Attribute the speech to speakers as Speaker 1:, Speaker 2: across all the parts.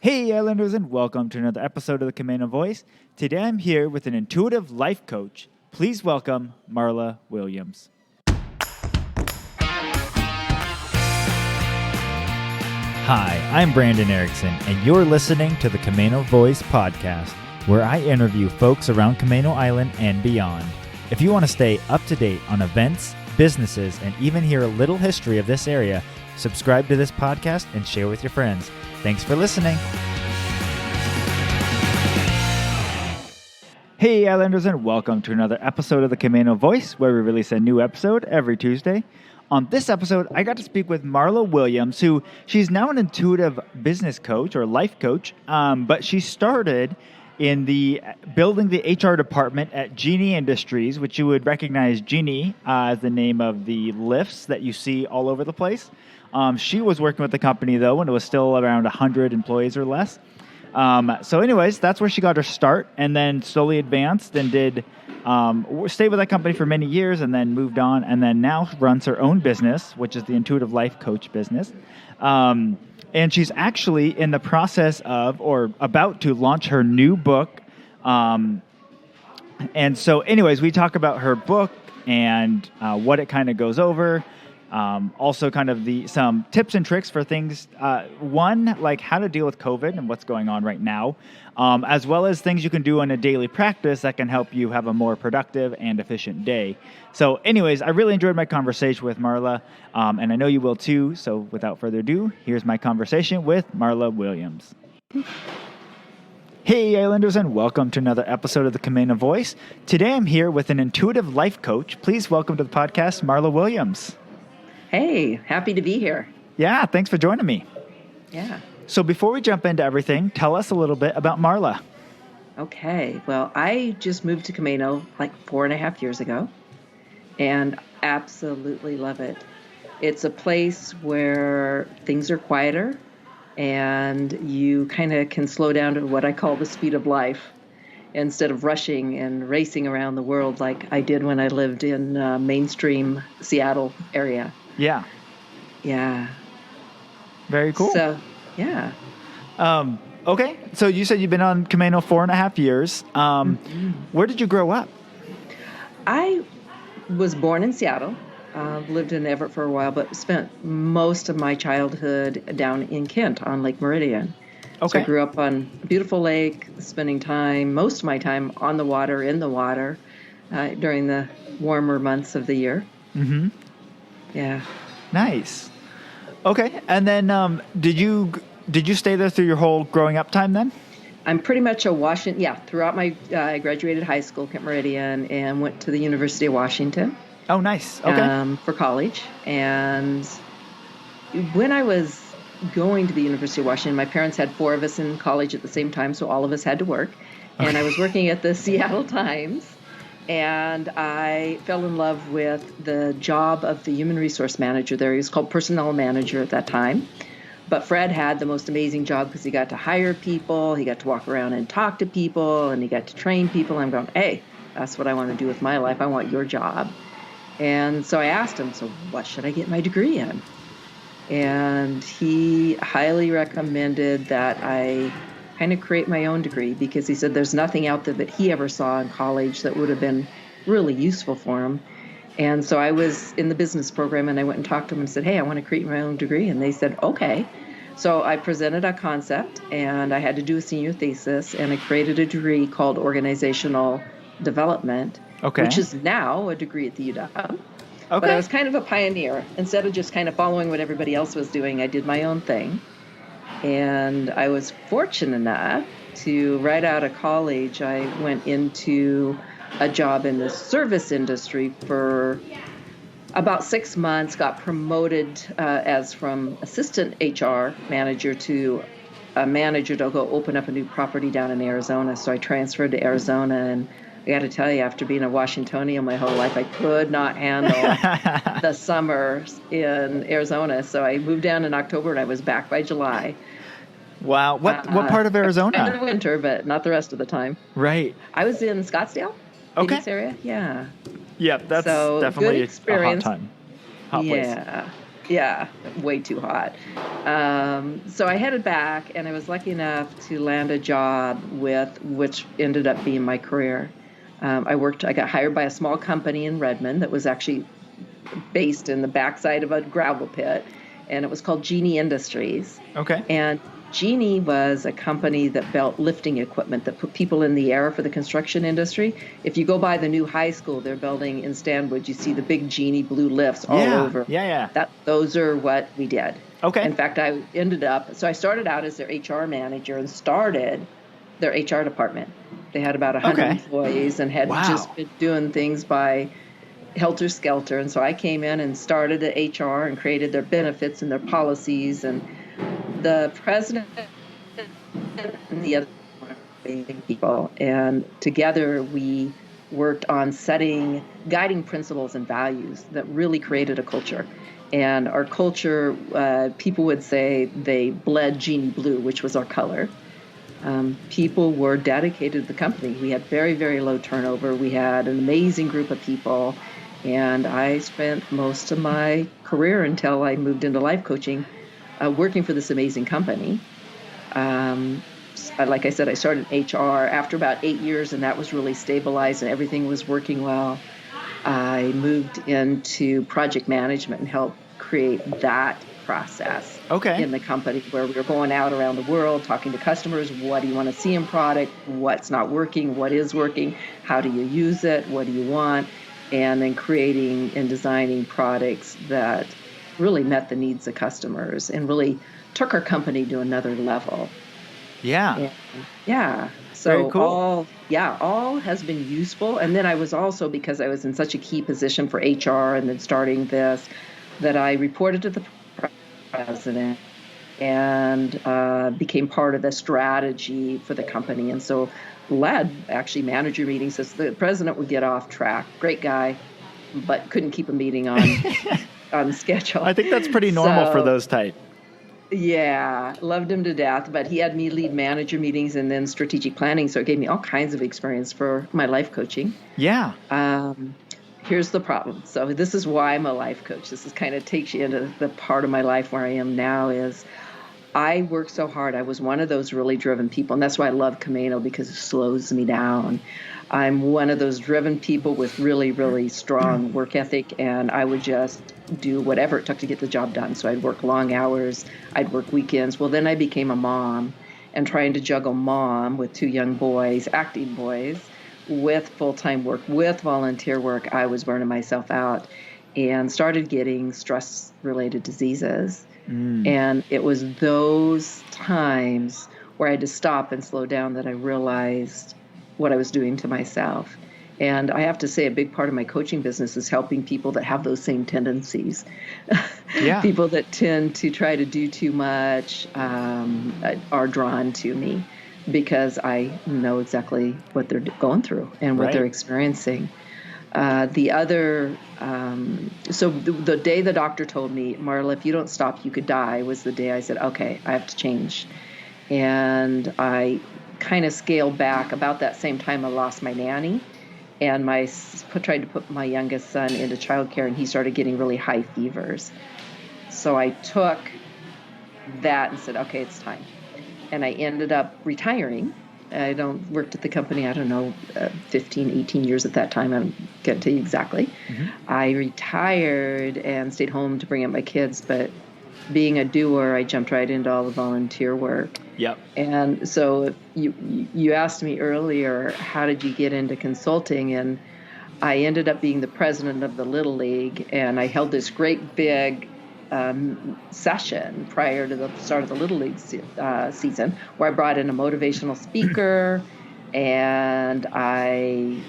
Speaker 1: Hey Islanders, and welcome to another episode of the Camano Voice. Today I'm here with an intuitive life coach. Please welcome Marla Williams. Hi, I'm Brandon Erickson, and you're listening to the Camano Voice podcast, where I interview folks around Camano Island and beyond. If you want to stay up to date on events, businesses, and even hear a little history of this area, subscribe to this podcast and share with your friends. Thanks for listening. Hey Islanders, and welcome to another episode of the Camano Voice, where we release a new episode every Tuesday. On this episode, I got to speak with Marla Williams, who she's now an intuitive business coach or life coach, but she started in building the HR department at Genie Industries, which you would recognize Genie as the name of the lifts that you see all over the place. She was working with the company, though, when it was still around 100 employees or less. So anyways, that's where she got her start, and then slowly advanced and stayed with that company for many years, and then moved on, and then now runs her own business, which is the Intuitive Life Coach business. And she's actually in the process of, or about to launch her new book. And so anyways, we talk about her book and what it kind of goes over. Also kind of some tips and tricks for things. One, like how to deal with COVID and what's going on right now, as well as things you can do in a daily practice that can help you have a more productive and efficient day. So anyways, I really enjoyed my conversation with Marla, and I know you will too. So without further ado, here's my conversation with Marla Williams. Hey Islanders, and welcome to another episode of the Camano Voice. Today I'm here with an intuitive life coach. Please welcome to the podcast, Marla Williams.
Speaker 2: Hey, happy to be here.
Speaker 1: Yeah, thanks for joining me.
Speaker 2: Yeah.
Speaker 1: So before we jump into everything, tell us a little bit about Marla.
Speaker 2: Okay. Well, I just moved to Camano like 4.5 years ago and absolutely love it. It's a place where things are quieter and you kind of can slow down to what I call the speed of life instead of rushing and racing around the world like I did when I lived in mainstream Seattle area.
Speaker 1: Yeah.
Speaker 2: Yeah.
Speaker 1: Very cool.
Speaker 2: So, yeah.
Speaker 1: Okay. So you said you've been on Camano 4.5 years. Where did you grow up?
Speaker 2: I was born in Seattle, lived in Everett for a while, but spent most of my childhood down in Kent on Lake Meridian.
Speaker 1: Okay.
Speaker 2: So I grew up on a beautiful lake, spending most of my time on the water, in the water, during the warmer months of the year. Mm-hmm. Yeah. Nice.
Speaker 1: Okay. And then did you stay there through your whole growing up time then?
Speaker 2: I'm pretty much a Washington. Yeah. Throughout I graduated high school, Kent Meridian, and went to the University of Washington.
Speaker 1: Oh, nice. Okay.
Speaker 2: For college. And when I was going to the University of Washington, my parents had 4 of us in college at the same time, so all of us had to work. Okay. And I was working at the Seattle Times. And I fell in love with the job of the human resource manager there. He was called personnel manager at that time. But Fred had the most amazing job because he got to hire people, he got to walk around and talk to people, and he got to train people. I'm going, hey, that's what I want to do with my life. I want your job. And so I asked him, so what should I get my degree in? And he highly recommended that I kind of create my own degree because he said there's nothing out there that he ever saw in college that would have been really useful for him. And so I was in the business program and I went and talked to him and said, hey, I want to create my own degree. And they said, okay. So I presented a concept and I had to do a senior thesis and I created a degree called organizational development, which is now a degree at the UW. Okay. But I was kind of a pioneer. Instead of just kind of following what everybody else was doing, I did my own thing. And I was fortunate enough to, right out of college, I went into a job in the service industry for about 6 months, got promoted as from assistant HR manager to a manager to go open up a new property down in Arizona. So I transferred to Arizona, and I got to tell you, after being a Washingtonian my whole life, I could not handle the summers in Arizona. So I moved down in October, and I was back by July.
Speaker 1: Wow. What part of Arizona?
Speaker 2: Kind of winter, but not the rest of the time.
Speaker 1: Right.
Speaker 2: I was in Scottsdale, Phoenix area. Yeah.
Speaker 1: Yep, that's
Speaker 2: so
Speaker 1: definitely
Speaker 2: good experience.
Speaker 1: a hot time. Hot place.
Speaker 2: Yeah. Yeah, way too hot. So I headed back, and I was lucky enough to land a job which ended up being my career. I got hired by a small company in Redmond that was actually based in the backside of a gravel pit, and it was called Genie Industries.
Speaker 1: Okay.
Speaker 2: And Genie was a company that built lifting equipment that put people in the air for the construction industry. If you go by the new high school they're building in Stanwood, you see the big Genie blue lifts all over.
Speaker 1: Yeah.
Speaker 2: Those are what we did.
Speaker 1: Okay.
Speaker 2: In fact, I started out as their HR manager and started their HR department. They had about 100 employees and had just been doing things by helter skelter. And so I came in and started the HR and created their benefits and their policies, and the president and the other people. And together we worked on setting guiding principles and values that really created a culture. And our culture, people would say they bled Genie blue, which was our color. People were dedicated to the company. We had very, very low turnover. We had an amazing group of people. And I spent most of my career until I moved into life coaching, working for this amazing company. Like I said, I started HR after about 8 years, and that was really stabilized and everything was working well. I moved into project management and helped create that process in the company, where we were going out around the world talking to customers. What do you want to see in product? What's not working? What is working? How do you use it? What do you want? And then creating and designing products that really met the needs of customers and really took our company to another level.
Speaker 1: Yeah.
Speaker 2: Yeah. So
Speaker 1: very cool.
Speaker 2: all has been useful. And then I was also, because I was in such a key position for HR and then starting this, that I reported to the president and became part of the strategy for the company. And so led actually manager meetings as the president would get off track. Great guy, but couldn't keep a meeting on schedule.
Speaker 1: I think that's pretty normal for those type.
Speaker 2: Yeah, loved him to death, but he had me lead manager meetings and then strategic planning, so it gave me all kinds of experience for my life coaching.
Speaker 1: Yeah.
Speaker 2: Here's the problem. So this is why I'm a life coach. This is kind of takes you into the part of my life where I am now is I work so hard. I was one of those really driven people, and that's why I love Camano, because it slows me down. I'm one of those driven people with really, really strong work ethic, and I would just do whatever it took to get the job done. So I'd work long hours, I'd work weekends. Well, then I became a mom, and trying to juggle mom with 2 young boys, acting boys, with full-time work, with volunteer work, I was burning myself out and started getting stress-related diseases. And it was those times where I had to stop and slow down that I realized what I was doing to myself. And I have to say, a big part of my coaching business is helping people that have those same tendencies.
Speaker 1: Yeah.
Speaker 2: People that tend to try to do too much are drawn to me because I know exactly what they're going through and what they're experiencing. So the day the doctor told me, Marla, if you don't stop, you could die, was the day I said, okay, I have to change. And I kind of scaled back. About that same time, I lost my nanny, and tried to put my youngest son into childcare, and he started getting really high fevers. So I took that and said, okay, it's time. And I ended up retiring. I worked at the company, 15, 18 years at that time. I don't get to you exactly. Mm-hmm. I retired and stayed home to bring up my kids, but being a doer, I jumped right into all the volunteer work.
Speaker 1: Yep.
Speaker 2: And so you asked me earlier, how did you get into consulting? And I ended up being the president of the Little League, and I held this great big session prior to the start of the Little League season, where I brought in a motivational speaker, and I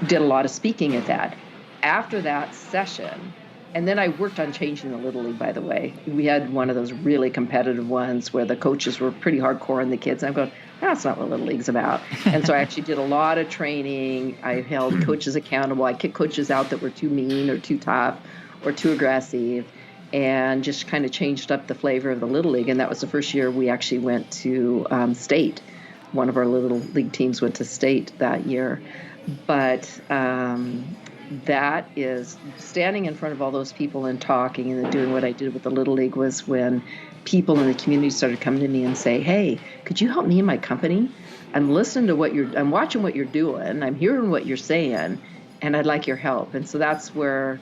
Speaker 2: did a lot of speaking at that. After that session, and then I worked on changing the Little League, by the way. We had one of those really competitive ones where the coaches were pretty hardcore on the kids. I'm going, that's not what Little League's about. And so I actually did a lot of training. I held coaches accountable. I kicked coaches out that were too mean or too tough or too aggressive, and just kind of changed up the flavor of the Little League. And that was the first year we actually went to state. One of our Little League teams went to state that year. But that is standing in front of all those people and talking, and then doing what I did with the Little League was when people in the community started coming to me and say, hey, could you help me in my company? I'm listening to I'm watching what you're doing. I'm hearing what you're saying, and I'd like your help. And so that's where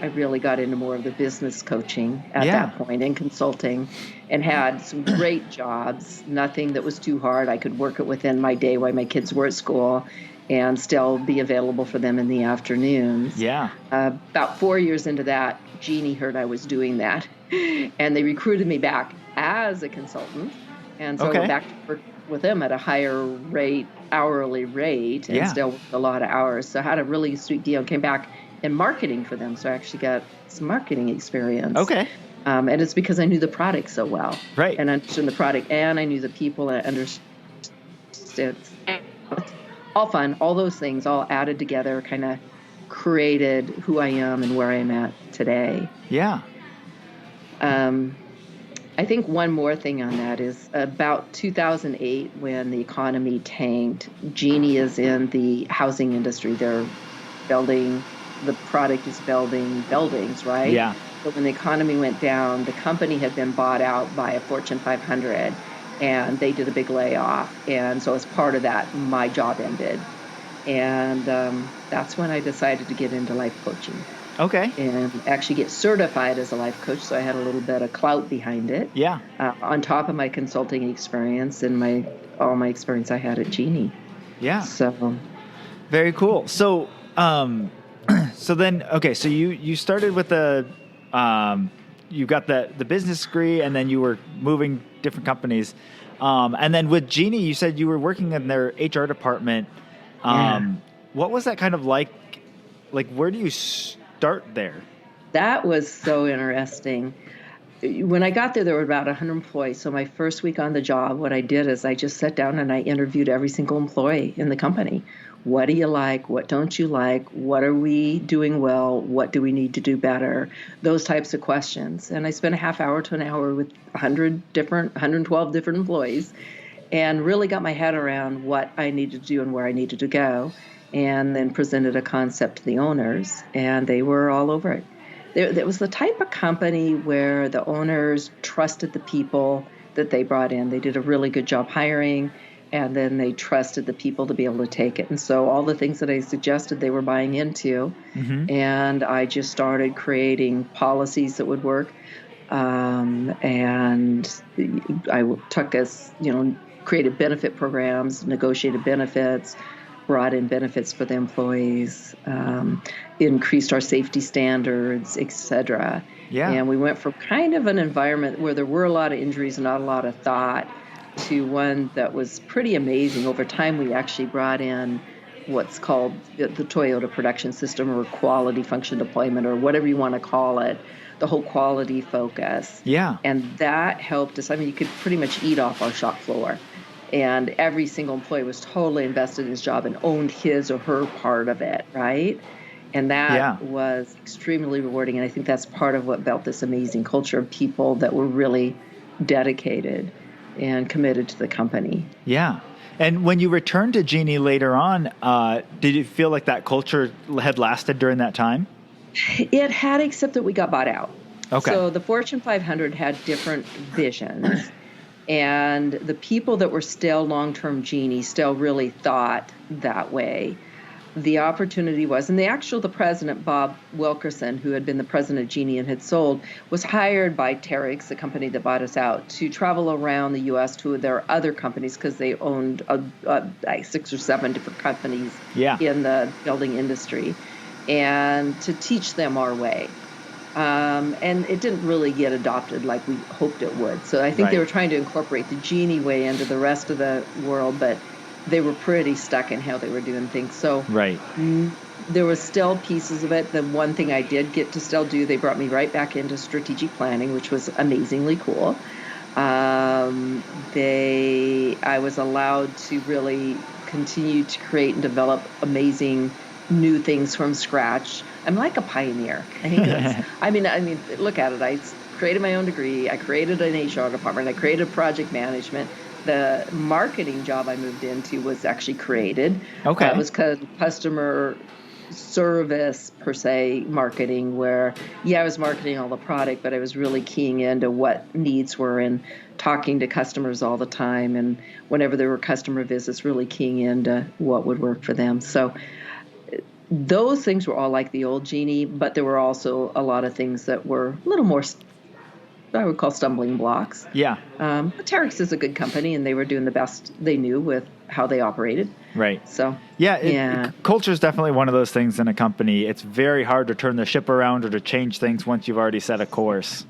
Speaker 2: I really got into more of the business coaching at that point, and consulting, and had some great jobs, nothing that was too hard. I could work it within my day while my kids were at school and still be available for them in the afternoons.
Speaker 1: Yeah.
Speaker 2: About 4 years into that, Genie heard I was doing that, and they recruited me back as a consultant. And so I went back to work with them at a higher rate, hourly rate, and still worked a lot of hours. So I had a really sweet deal, came back in marketing for them. So I actually got some marketing experience.
Speaker 1: Okay.
Speaker 2: And it's because I knew the product so well.
Speaker 1: Right.
Speaker 2: And understood the product, and I knew the people, and I understood. All fun, all those things all added together kind of created who I am and where I'm at today.
Speaker 1: Yeah.
Speaker 2: I think one more thing on that is about 2008, when the economy tanked. Genie is in the housing industry. They're building, the product is building buildings, right?
Speaker 1: Yeah.
Speaker 2: But when the economy went down, the company had been bought out by a Fortune 500, and they did a big layoff. And so as part of that, my job ended. And that's when I decided to get into life coaching.
Speaker 1: Okay.
Speaker 2: And actually get certified as a life coach, so I had a little bit of clout behind it.
Speaker 1: Yeah.
Speaker 2: On top of my consulting experience and all my experience I had at Genie.
Speaker 1: Yeah.
Speaker 2: So.
Speaker 1: Very cool. So, so then, okay, so you started with you got the business degree, and then you were moving different companies. And then with Genie, you said you were working in their HR department. What was that kind of like? Like, where do you start there? That
Speaker 2: was so interesting. When I got there were about 100 employees. So my first week on the job, what I did is I just sat down and I interviewed every single employee in the company. What do you like? What don't you like? What are we doing well? What do we need to do better? Those types of questions. And I spent a half hour to an hour with 112 different employees, and really got my head around what I needed to do and where I needed to go, and then presented a concept to the owners, and they were all over it. It was the type of company where the owners trusted the people that they brought in. They did a really good job hiring, and then they trusted the people to be able to take it. And so all the things that I suggested, they were buying into. Mm-hmm. And I just started creating policies that would work. And I took us, created benefit programs, negotiated benefits, brought in benefits for the employees, increased our safety standards, et cetera.
Speaker 1: Yeah.
Speaker 2: And we went from kind of an environment where there were a lot of injuries and not a lot of thought to one that was pretty amazing. Over time, we actually brought in what's called the Toyota production system, or quality function deployment, or whatever you want to call it, the whole quality focus.
Speaker 1: Yeah.
Speaker 2: And that helped us. I mean, you could pretty much eat off our shop floor. And every single employee was totally invested in his job and owned his or her part of it, right? And that was extremely rewarding. And I think that's part of what built this amazing culture of people that were really dedicated and committed to the company.
Speaker 1: Yeah. And when you returned to Genie later on, did you feel like that culture had lasted during that time?
Speaker 2: It had, except that we got bought out.
Speaker 1: Okay.
Speaker 2: So the Fortune 500 had different visions. And the people that were still long-term Genie still really thought that way. The opportunity was, and the president, Bob Wilkerson, who had been the president of Genie and had sold, was hired by Terex, the company that bought us out, to travel around the U.S. to their other companies, because they owned 6 or 7 different companies in the building industry, and to teach them our way. And it didn't really get adopted like we hoped it would. So I think they were trying to incorporate the Genie way into the rest of the world, but they were pretty stuck in how they were doing things. So there was still pieces of it. The one thing I did get to still do, they brought me right back into strategic planning, which was amazingly cool. I was allowed to really continue to create and develop amazing new things from scratch. I'm like a pioneer. I think that's, I mean, look at it. I created my own degree. I created an HR department. I created project management. The marketing job I moved into was actually created.
Speaker 1: Okay.
Speaker 2: It was customer service per se marketing where, I was marketing all the product, but I was really keying into what needs were and talking to customers all the time. And whenever there were customer visits, really keying into what would work for them. So those things were all like the old Genie, but there were also a lot of things that were a little more, I would call, stumbling blocks.
Speaker 1: Yeah.
Speaker 2: But Terex is a good company, and they were doing the best they knew with how they operated.
Speaker 1: Right.
Speaker 2: So
Speaker 1: culture is definitely one of those things in a company. It's very hard to turn the ship around or to change things once you've already set a course.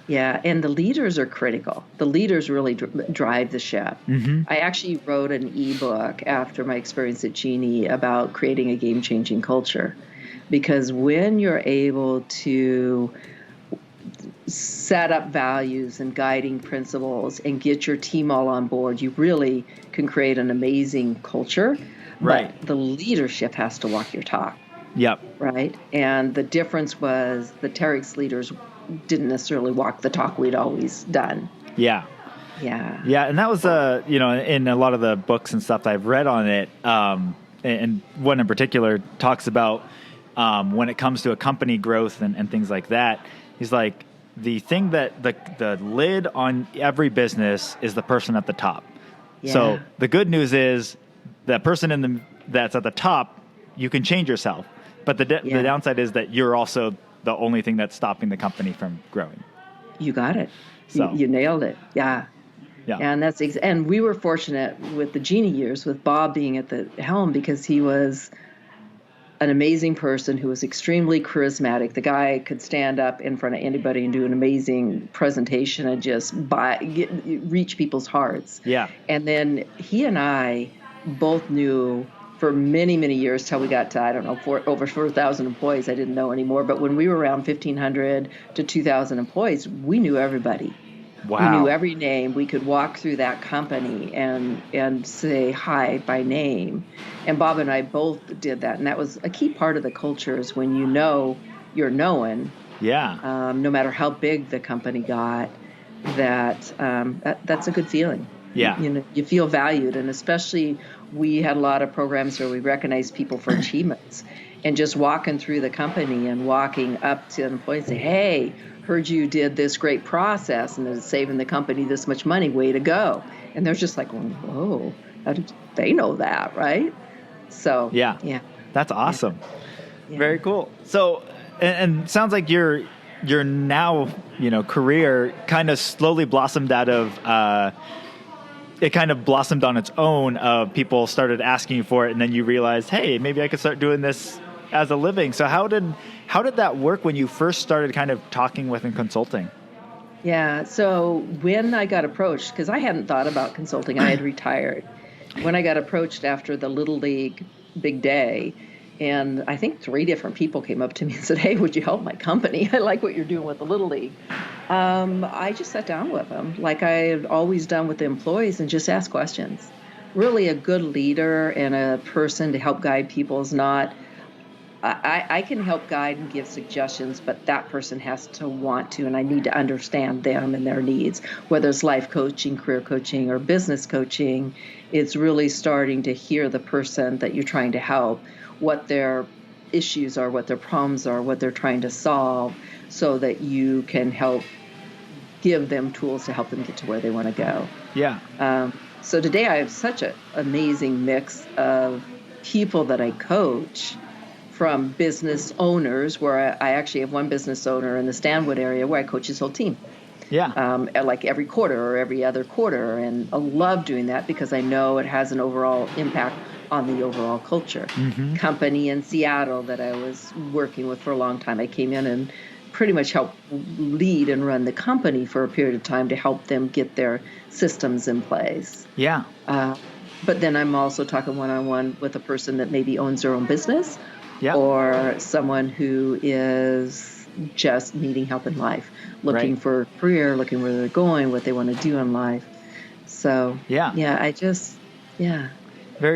Speaker 2: Yeah, and the leaders are critical. The leaders really drive the ship.
Speaker 1: Mm-hmm.
Speaker 2: I actually wrote an ebook after my experience at Genie about creating a game-changing culture, because when you're able to set up values and guiding principles and get your team all on board, you really can create an amazing culture.
Speaker 1: Right.
Speaker 2: But the leadership has to walk your talk.
Speaker 1: Yep.
Speaker 2: Right. And the difference was the Terex leaders didn't necessarily walk the talk we'd always done.
Speaker 1: Yeah.
Speaker 2: Yeah.
Speaker 1: Yeah. And that was, in a lot of the books and stuff that I've read on it, and one in particular talks about when it comes to a company growth and things like that, he's like, the thing that the lid on every business is the person at the top.
Speaker 2: Yeah.
Speaker 1: So the good news is the person that's at the top, you can change yourself. But the downside is that you're also the only thing that's stopping the company from growing.
Speaker 2: You got it.
Speaker 1: So.
Speaker 2: You nailed it. Yeah.
Speaker 1: Yeah.
Speaker 2: And and we were fortunate with the Genie years with Bob being at the helm, because he was an amazing person who was extremely charismatic. The guy could stand up in front of anybody and do an amazing presentation and just reach people's hearts.
Speaker 1: Yeah.
Speaker 2: And then he and I both knew for many, many years till we got to, I don't know, over 4,000 employees. I didn't know anymore. But when we were around 1,500 to 2,000 employees, we knew everybody.
Speaker 1: Wow.
Speaker 2: We knew every name. We could walk through that company and say hi by name. And Bob and I both did that. And that was a key part of the culture, is when you know you're known.
Speaker 1: Yeah.
Speaker 2: No matter how big the company got, that's a good feeling.
Speaker 1: Yeah.
Speaker 2: You feel valued. And especially we had a lot of programs where we recognized people for achievements. And just walking through the company and walking up to an employee and say, hey, heard you did this great process and it's saving the company this much money, way to go. And they're just like, whoa, how did they know that, right? So yeah,
Speaker 1: that's awesome.
Speaker 2: Yeah.
Speaker 1: Very cool. So, and sounds like your now career kind of slowly blossomed out of it kind of blossomed on its own. People started asking you for it, and then you realized, hey, maybe I could start doing this as a living. So how did that work when you first started kind of talking with and consulting?
Speaker 2: Yeah, so when I got approached, because I hadn't thought about consulting, I had retired. When I got approached after the Little League big day, and I think 3 different people came up to me and said, hey, would you help my company? I like what you're doing with the Little League. I just sat down with them like I had always done with the employees and just asked questions. Really, a good leader and a person to help guide people is not, I can help guide and give suggestions, but that person has to want to, and I need to understand them and their needs. Whether it's life coaching, career coaching, or business coaching, it's really starting to hear the person that you're trying to help, what their issues are, what their problems are, what they're trying to solve, so that you can help give them tools to help them get to where they want to go.
Speaker 1: Yeah.
Speaker 2: So today I have such an amazing mix of people that I coach, from business owners, where I actually have one business owner in the Stanwood area where I coach his whole team.
Speaker 1: Yeah.
Speaker 2: Like every quarter or every other quarter. And I love doing that because I know it has an overall impact on the overall culture.
Speaker 1: Mm-hmm.
Speaker 2: Company in Seattle that I was working with for a long time, I came in and pretty much helped lead and run the company for a period of time to help them get their systems in place.
Speaker 1: Yeah.
Speaker 2: But then I'm also talking one-on-one with a person that maybe owns their own business.
Speaker 1: Yeah.
Speaker 2: Or someone who is just needing help in life, looking for a career, looking where they're going, what they want to do in life. So,
Speaker 1: Very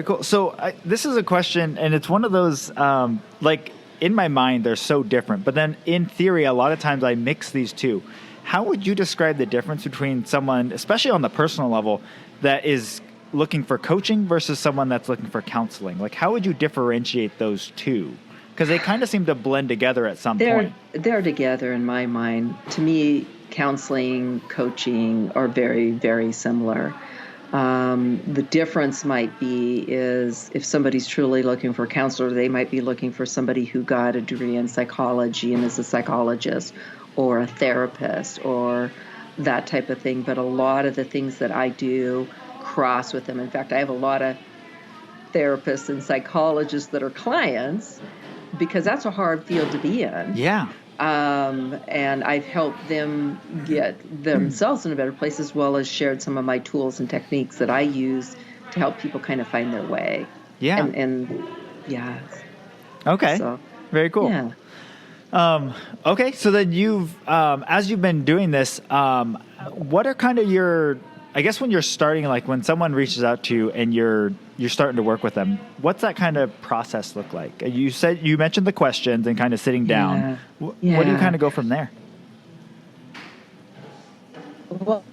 Speaker 1: cool. So this is a question, and it's one of those, in my mind, they're so different. But then in theory, a lot of times I mix these two. How would you describe the difference between someone, especially on the personal level, that is looking for coaching versus someone that's looking for counseling? Like, how would you differentiate those two? Because they kind of seem to blend together at some
Speaker 2: They're
Speaker 1: point.
Speaker 2: they're together in my mind. To me, counseling, coaching are very, very similar. The difference might be is if somebody's truly looking for a counselor, they might be looking for somebody who got a degree in psychology and is a psychologist or a therapist or that type of thing. But a lot of the things that I do cross with them. In fact, I have a lot of therapists and psychologists that are clients because that's a hard field to be in.
Speaker 1: Yeah.
Speaker 2: And I've helped them get themselves in a better place, as well as shared some of my tools and techniques that I use to help people kind of find their way.
Speaker 1: Yeah.
Speaker 2: And yeah.
Speaker 1: Okay.
Speaker 2: So,
Speaker 1: very cool.
Speaker 2: Yeah.
Speaker 1: Okay. So then as you've been doing this, what are kind of your, I guess when you're starting, like when someone reaches out to you and you're starting to work with them, what's that kind of process look like? You mentioned the questions and kind of sitting down.
Speaker 2: Yeah.
Speaker 1: What do you kind of go from there?
Speaker 2: Well,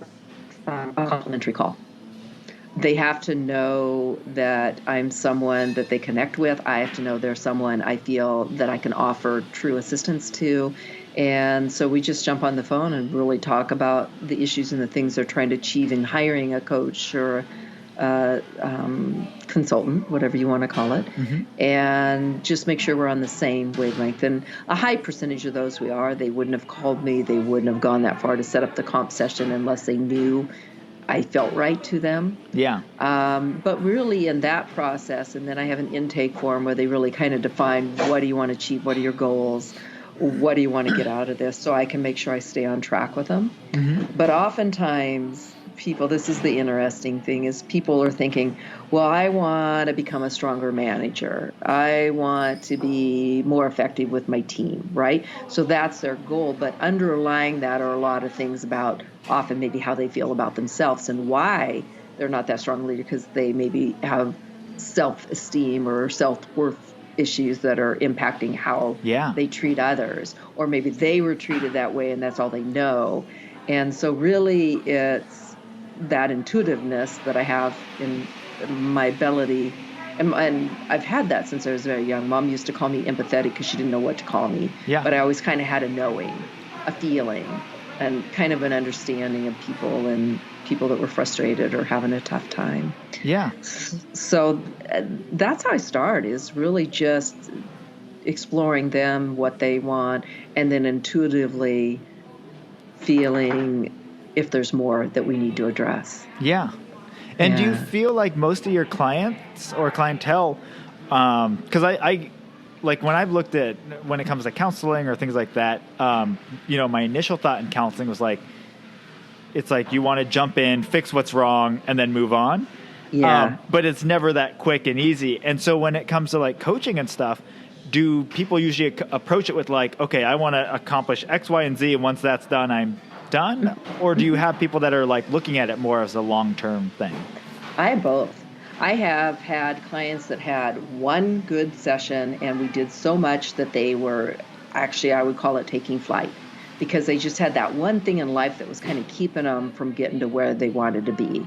Speaker 2: a complimentary call. They have to know that I'm someone that they connect with. I have to know they're someone I feel that I can offer true assistance to. And so we just jump on the phone and really talk about the issues and the things they're trying to achieve in hiring a coach or consultant, whatever you want to call it, and just make sure we're on the same wavelength. And a high percentage of those we are. They wouldn't have called me. They wouldn't have gone that far to set up the comp session unless they knew I felt right to them.
Speaker 1: Yeah.
Speaker 2: But really in that process, and then I have an intake form where they really kind of define what do you want to achieve, what are your goals, what do you want to get out of this, so I can make sure I stay on track with them. But oftentimes people, this is the interesting thing, is people are thinking, well, I want to become a stronger manager. I want to be more effective with my team, right? So that's their goal. But underlying that are a lot of things about often maybe how they feel about themselves and why they're not that strong leader, because they maybe have self-esteem or self-worth issues that are impacting how they treat others. Or maybe they were treated that way and that's all they know. And so really it's that intuitiveness that I have in my ability, and I've had that since I was very young. Mom used to call me empathetic because she didn't know what to call me, but I always kind of had a knowing, a feeling, and kind of an understanding of people and people that were frustrated or having a tough time.
Speaker 1: Yeah.
Speaker 2: So that's how I start, is really just exploring them, what they want, and then intuitively feeling if there's more that we need to address.
Speaker 1: Yeah. And do you feel like most of your clients or clientele, because I like when I've looked at, when it comes to counseling or things like that, my initial thought in counseling was like, it's like you want to jump in, fix what's wrong, and then move on.
Speaker 2: Yeah.
Speaker 1: But it's never that quick and easy. And so when it comes to like coaching and stuff, do people usually approach it with like, okay, I want to accomplish X, Y, and Z, and once that's done, I'm done? Or do you have people that are like looking at it more as a long-term thing?
Speaker 2: I have both. I have had clients that had one good session and we did so much that they were actually, I would call it taking flight, because they just had that one thing in life that was kind of keeping them from getting to where they wanted to be.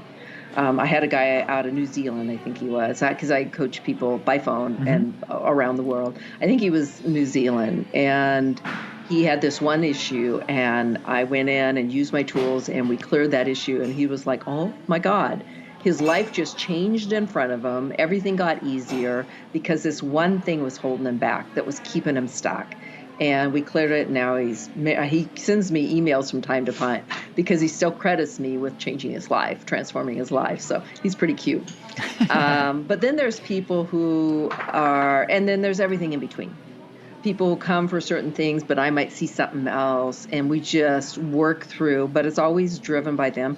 Speaker 2: I had a guy out of New Zealand, I think he was, because I coach people by phone and around the world. I think he was New Zealand, and he had this one issue, and I went in and used my tools, and we cleared that issue, and he was like, oh my God. His life just changed in front of him. Everything got easier because this one thing was holding him back that was keeping him stuck. And we cleared it. Now he sends me emails from time to time because he still credits me with changing his life, transforming his life. So he's pretty cute. But then there's people who are, and then there's everything in between. People who come for certain things, but I might see something else, and we just work through, but it's always driven by them.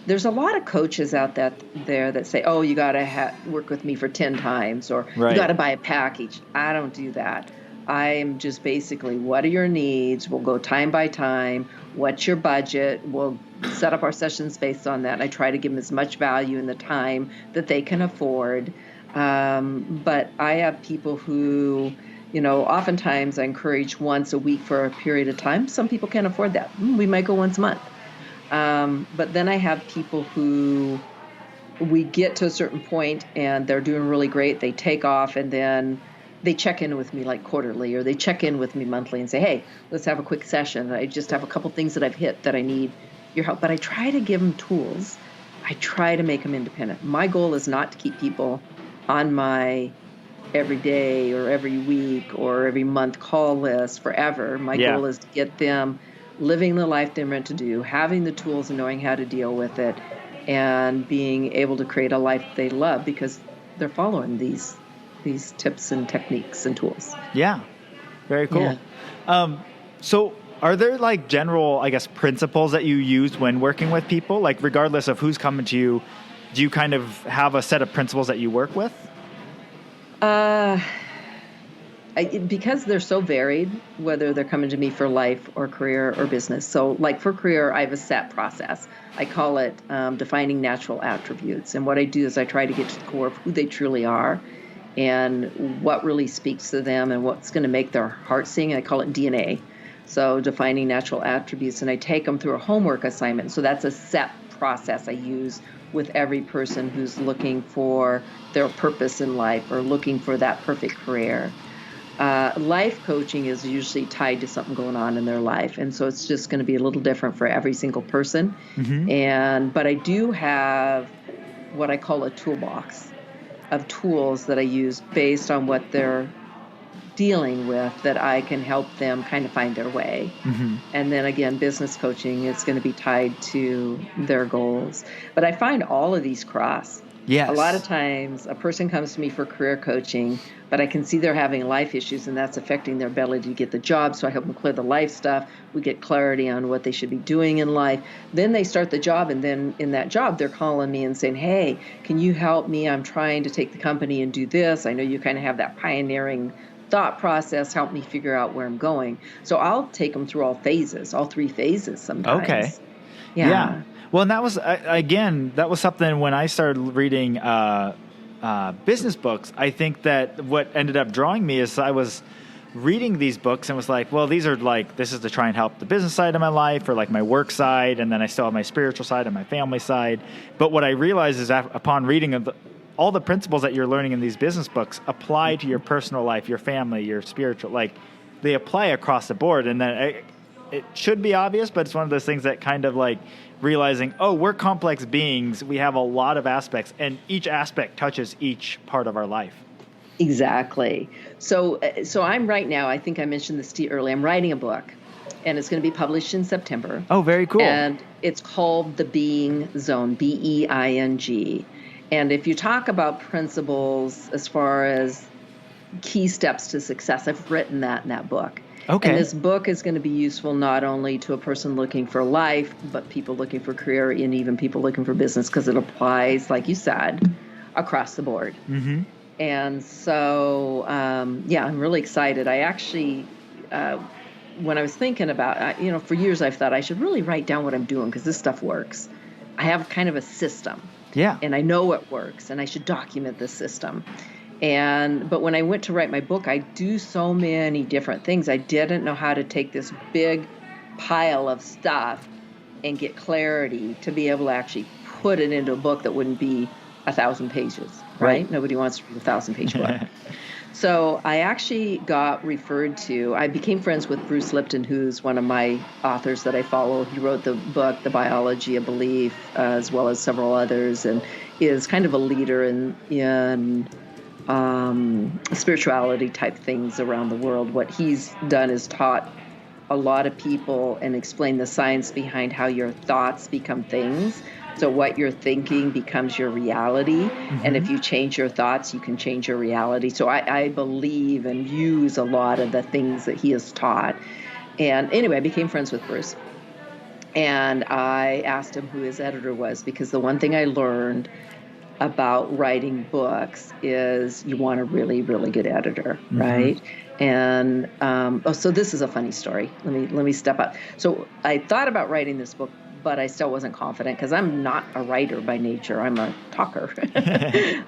Speaker 2: There's a lot of coaches out there that say, oh, you got to work with me for 10 times, or you got to buy a package. I don't do that. I'm just basically, what are your needs? We'll go time by time. What's your budget? We'll set up our sessions based on that. And I try to give them as much value in the time that they can afford. But I have people who, oftentimes I encourage once a week for a period of time. Some people can't afford that. We might go once a month. But then I have people who we get to a certain point and they're doing really great. They take off, and then they check in with me like quarterly, or they check in with me monthly and say, hey, let's have a quick session. I just have a couple things that I've hit that I need your help. But I try to give them tools. I try to make them independent. My goal is not to keep people on my every day or every week or every month call list forever. My goal is to get them living the life they're meant to do, having the tools and knowing how to deal with it, and being able to create a life they love because they're following these tips and techniques and tools.
Speaker 1: Yeah. Very cool. Yeah. So are there like general, I guess, principles that you use when working with people? Like regardless of who's coming to you, do you kind of have a set of principles that you work with?
Speaker 2: Because they're so varied, whether they're coming to me for life or career or business. So like for career, I have a set process. I call it defining natural attributes. And what I do is I try to get to the core of who they truly are and what really speaks to them and what's going to make their heart sing. I call it DNA. So defining natural attributes. And I take them through a homework assignment. So that's a set process I use with every person who's looking for their purpose in life or looking for that perfect career. Life coaching is usually tied to something going on in their life. And so it's just going to be a little different for every single person. Mm-hmm. But I do have what I call a toolbox of tools that I use based on what they're dealing with that I can help them kind of find their way. Mm-hmm. And then again, business coaching is going to be tied to their goals. But I find all of these cross. Yes. A lot of times a person comes to me for career coaching, but I can see they're having life issues and that's affecting their ability to get the job. So I help them clear the life stuff. We get clarity on what they should be doing in life. Then they start the job, and then in that job, they're calling me and saying, hey, can you help me? I'm trying to take the company and do this. I know you kind of have that pioneering thought process. Help me figure out where I'm going. So I'll take them through all three phases sometimes.
Speaker 1: Okay. Yeah. Well, and that was, again, that was something when I started reading business books. I think that what ended up drawing me is I was reading these books and was like, well, these are like, this is to try and help the business side of my life or like my work side. And then I still have my spiritual side and my family side. But what I realized is that upon reading all the principles that you're learning in these business books apply to your personal life, your family, your spiritual, like they apply across the board. And then it should be obvious, but it's one of those things that kind of like realizing, oh, we're complex beings. We have a lot of aspects, and each aspect touches each part of our life.
Speaker 2: Exactly. So I'm right now, I think I mentioned this to you earlier, I'm writing a book, and it's going to be published in September.
Speaker 1: Oh, very cool.
Speaker 2: And it's called The Being Zone, BEING. And if you talk about principles as far as key steps to success, I've written that in that book. Okay. And this book is going to be useful not only to a person looking for life, but people looking for career and even people looking for business, because it applies, like you said, across the board. Mm-hmm. And so, I'm really excited. I actually, when I was thinking about, for years I've thought I should really write down what I'm doing because this stuff works. I have kind of a system. Yeah. And I know it works, and I should document this system. But when I went to write my book, I do so many different things. I didn't know how to take this big pile of stuff and get clarity to be able to actually put it into a book that wouldn't be 1,000 pages, right? Nobody wants to read a 1,000-page book. So I actually I became friends with Bruce Lipton, who's one of my authors that I follow. He wrote the book, The Biology of Belief, as well as several others, and is kind of a leader in spirituality type things around the world. What he's done is taught a lot of people and explained the science behind how your thoughts become things. So what you're thinking becomes your reality. Mm-hmm. And if you change your thoughts, you can change your reality. So I believe and use a lot of the things that he has taught. And anyway, I became friends with Bruce. And I asked him who his editor was, because the one thing I learned about writing books is you want a really, really good editor, mm-hmm. right? And so this is a funny story. Let me step up. So I thought about writing this book, but I still wasn't confident because I'm not a writer by nature. I'm a talker.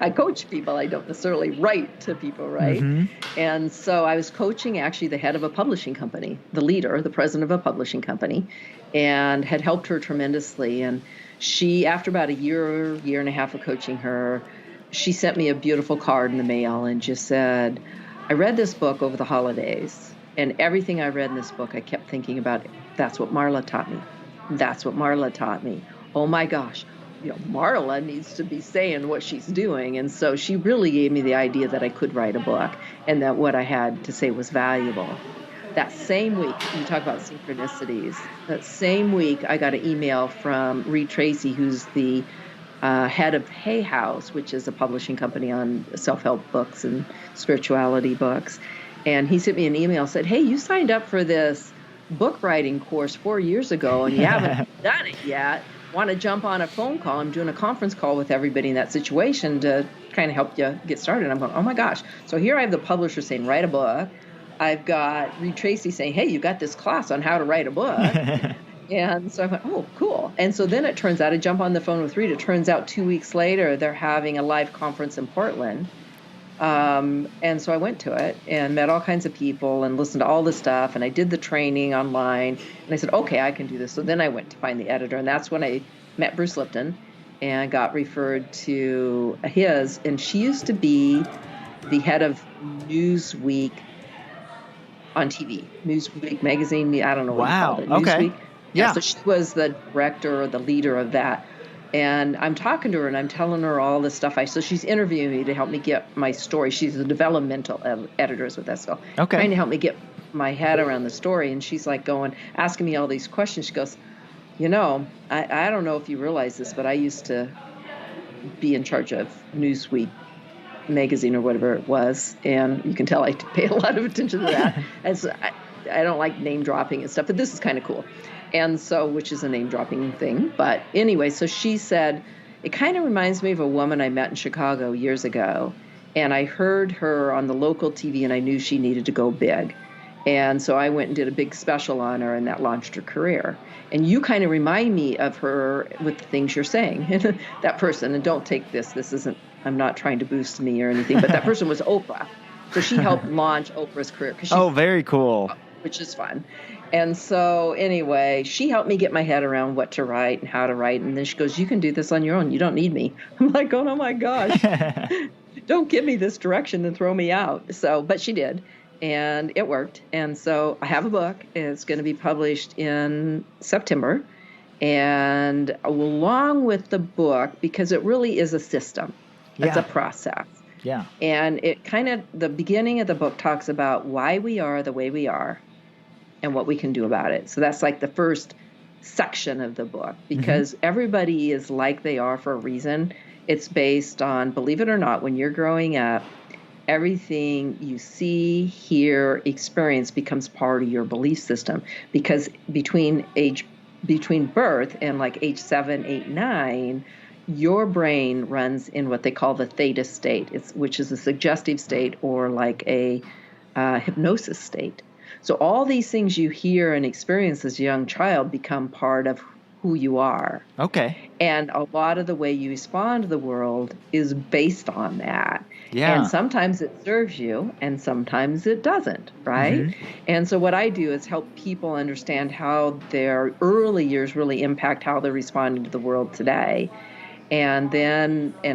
Speaker 2: I coach people. I don't necessarily write to people, right? Mm-hmm. And so I was coaching actually the head of a publishing company, the leader, the president of a publishing company, and had helped her tremendously. And she, after about a year and a half of coaching her, she sent me a beautiful card in the mail and just said, I read this book over the holidays, and everything I read in this book, I kept thinking about, that's what Marla taught me. That's what Marla taught me. Oh my gosh, Marla needs to be saying what she's doing. And so she really gave me the idea that I could write a book and that what I had to say was valuable. That same week, you talk about synchronicities, that same week I got an email from Reed Tracy, who's the head of Hay House, which is a publishing company on self-help books and spirituality books. And he sent me an email, said, hey, you signed up for this book writing course 4 years ago and you haven't done it yet. Want to jump on a phone call? I'm doing a conference call with everybody in that situation to kind of help you get started. I'm going, oh my gosh. So here I have the publisher saying, write a book. I've got Reed Tracy saying, hey, you got this class on how to write a book. And so I went, oh, cool. And so then it turns out, I jump on the phone with Reed. It turns out 2 weeks later, they're having a live conference in Portland. And so I went to it and met all kinds of people and listened to all the stuff. And I did the training online. And I said, okay, I can do this. So then I went to find the editor. And that's when I met Bruce Lipton and got referred to his. And she used to be the head of Newsweek on TV. Newsweek magazine. I don't know what you call it.
Speaker 1: Okay.
Speaker 2: Newsweek. Yeah. So she was the director or the leader of that. And I'm talking to her and I'm telling her all the stuff. So she's interviewing me to help me get my story. She's a developmental editor is what that's called.
Speaker 1: Okay.
Speaker 2: Trying to help me get my head around the story. And she's like asking me all these questions. She goes, I don't know if you realize this, but I used to be in charge of Newsweek magazine or whatever it was. And you can tell I pay a lot of attention to that. And so I don't like name dropping and stuff, but this is kind of cool. And so, which is a name dropping thing. But anyway, so she said, it kind of reminds me of a woman I met in Chicago years ago. And I heard her on the local TV and I knew she needed to go big. And so I went and did a big special on her and that launched her career. And you kind of remind me of her with the things you're saying. That person, and don't take this isn't, I'm not trying to boost me or anything, but that person was Oprah. So she helped launch Oprah's career.
Speaker 1: Very cool.
Speaker 2: Which is fun. And so anyway, she helped me get my head around what to write and how to write. And then she goes, you can do this on your own. You don't need me. I'm like, oh my gosh, don't give me this direction and throw me out. So, but she did. And it worked. And so I have a book. It's going to be published in September. And along with the book, because it really is a system, it's a process.
Speaker 1: Yeah.
Speaker 2: And it the beginning of the book talks about why we are the way we are and what we can do about it. So that's like the first section of the book, because everybody is like they are for a reason. It's based on, believe it or not, when you're growing up, everything you see, hear, experience becomes part of your belief system, because between birth and like age 7, 8, 9, your brain runs in what they call the theta state, which is a suggestive state or like a hypnosis state. So all these things you hear and experience as a young child become part of who you are. Okay. And a lot of the way you respond to the world is based on that. Yeah. And sometimes it serves you and sometimes it doesn't, right? Mm-hmm. And so what I do is help people understand how their early years really impact how they're responding to the world today. And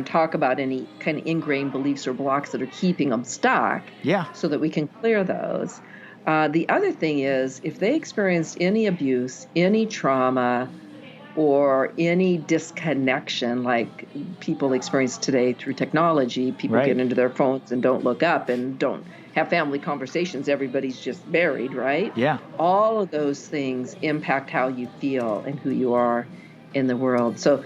Speaker 2: talk about any kind of ingrained beliefs or blocks that are keeping them stuck. Yeah. So that we can clear those. The other thing is, if they experienced any abuse, any trauma, or any disconnection like people experience today through technology, people get into their phones and don't look up and don't have family conversations. Everybody's just buried, right? Yeah. All of those things impact how you feel and who you are in the world. So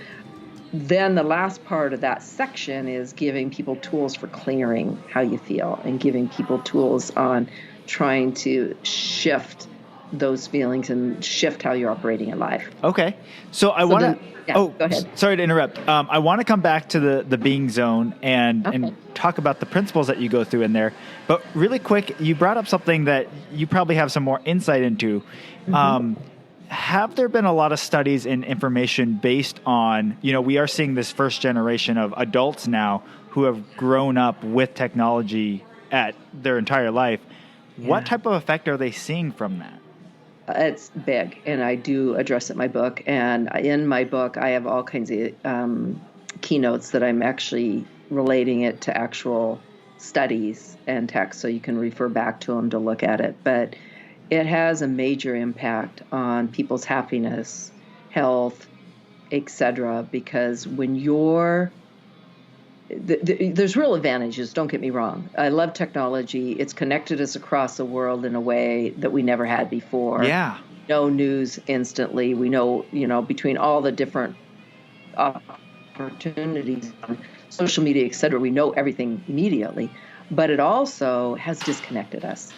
Speaker 2: then the last part of that section is giving people tools for clearing how you feel and giving people tools on trying to shift those feelings and shift how you're operating in life. Okay. So I want to... go ahead.
Speaker 1: Sorry to interrupt. I want to come back to the being zone and talk about the principles that you go through in there. But really quick, you brought up something that you probably have some more insight into. Have there been a lot of studies and information based on, we are seeing this first generation of adults now who have grown up with technology at their entire life. Yeah. What type of effect are they seeing from that?
Speaker 2: It's big, and I do address it in my book. And in my book, I have all kinds of keynotes that I'm actually relating it to actual studies and texts, so you can refer back to them to look at it. But it has a major impact on people's happiness, health, etc. Because when there's real advantages, don't get me wrong. I love technology. It's connected us across the world in a way that we never had before.
Speaker 1: Yeah.
Speaker 2: Know news instantly. We know, between all the different opportunities on social media, et cetera, we know everything immediately. But it also has disconnected us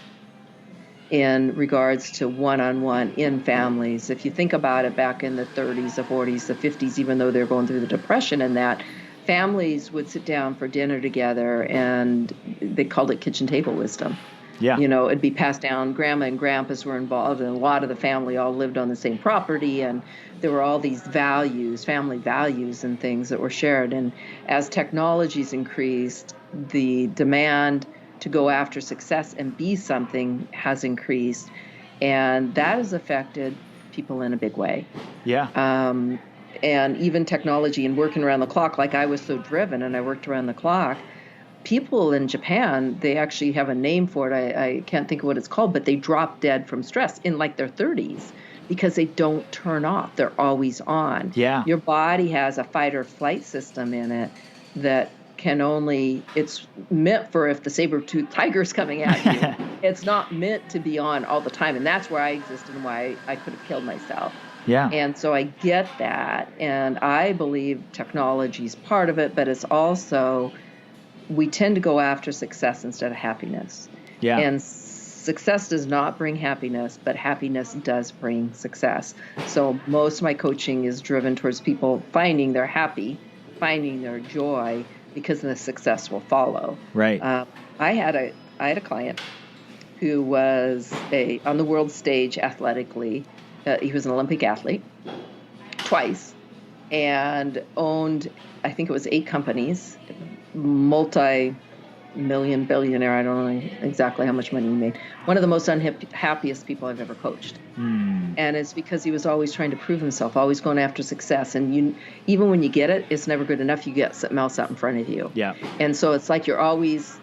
Speaker 2: in regards to one-on-one in families. If you think about it, back in the 30s, the 40s, the 50s, even though they're going through the Depression and that, families would sit down for dinner together, and they called it kitchen table wisdom.
Speaker 1: Yeah.
Speaker 2: It'd be passed down. Grandma and grandpas were involved, and a lot of the family all lived on the same property, and there were all these values, family values and things that were shared. And as technologies increased, the demand to go after success and be something has increased, and that has affected people in a big way.
Speaker 1: Yeah.
Speaker 2: And even technology and working around the clock, like I was so driven and I worked around the clock. People in Japan, they actually have a name for it. I can't think of what it's called, but they drop dead from stress in like their 30s because they don't turn off. They're always on.
Speaker 1: Yeah.
Speaker 2: Your body has a fight or flight system in it that it's meant for if the saber-toothed tiger's coming at you. It's not meant to be on all the time. And that's where I existed and why I could have killed myself.
Speaker 1: Yeah.
Speaker 2: And so I get that. And I believe technology is part of it, but it's also, we tend to go after success instead of happiness.
Speaker 1: Yeah.
Speaker 2: And success does not bring happiness, but happiness does bring success. So most of my coaching is driven towards people finding their happy, finding their joy, because the success will follow.
Speaker 1: Right.
Speaker 2: I had a client who was on the world stage athletically. He was an Olympic athlete twice and owned, I think it was 8 companies, multi-million billionaire. I don't know exactly how much money he made. One of the most unhappiest people I've ever coached. And it's because he was always trying to prove himself, always going after success. And even when you get it, it's never good enough. You get something else out in front of you.
Speaker 1: Yeah.
Speaker 2: And so it's like you're always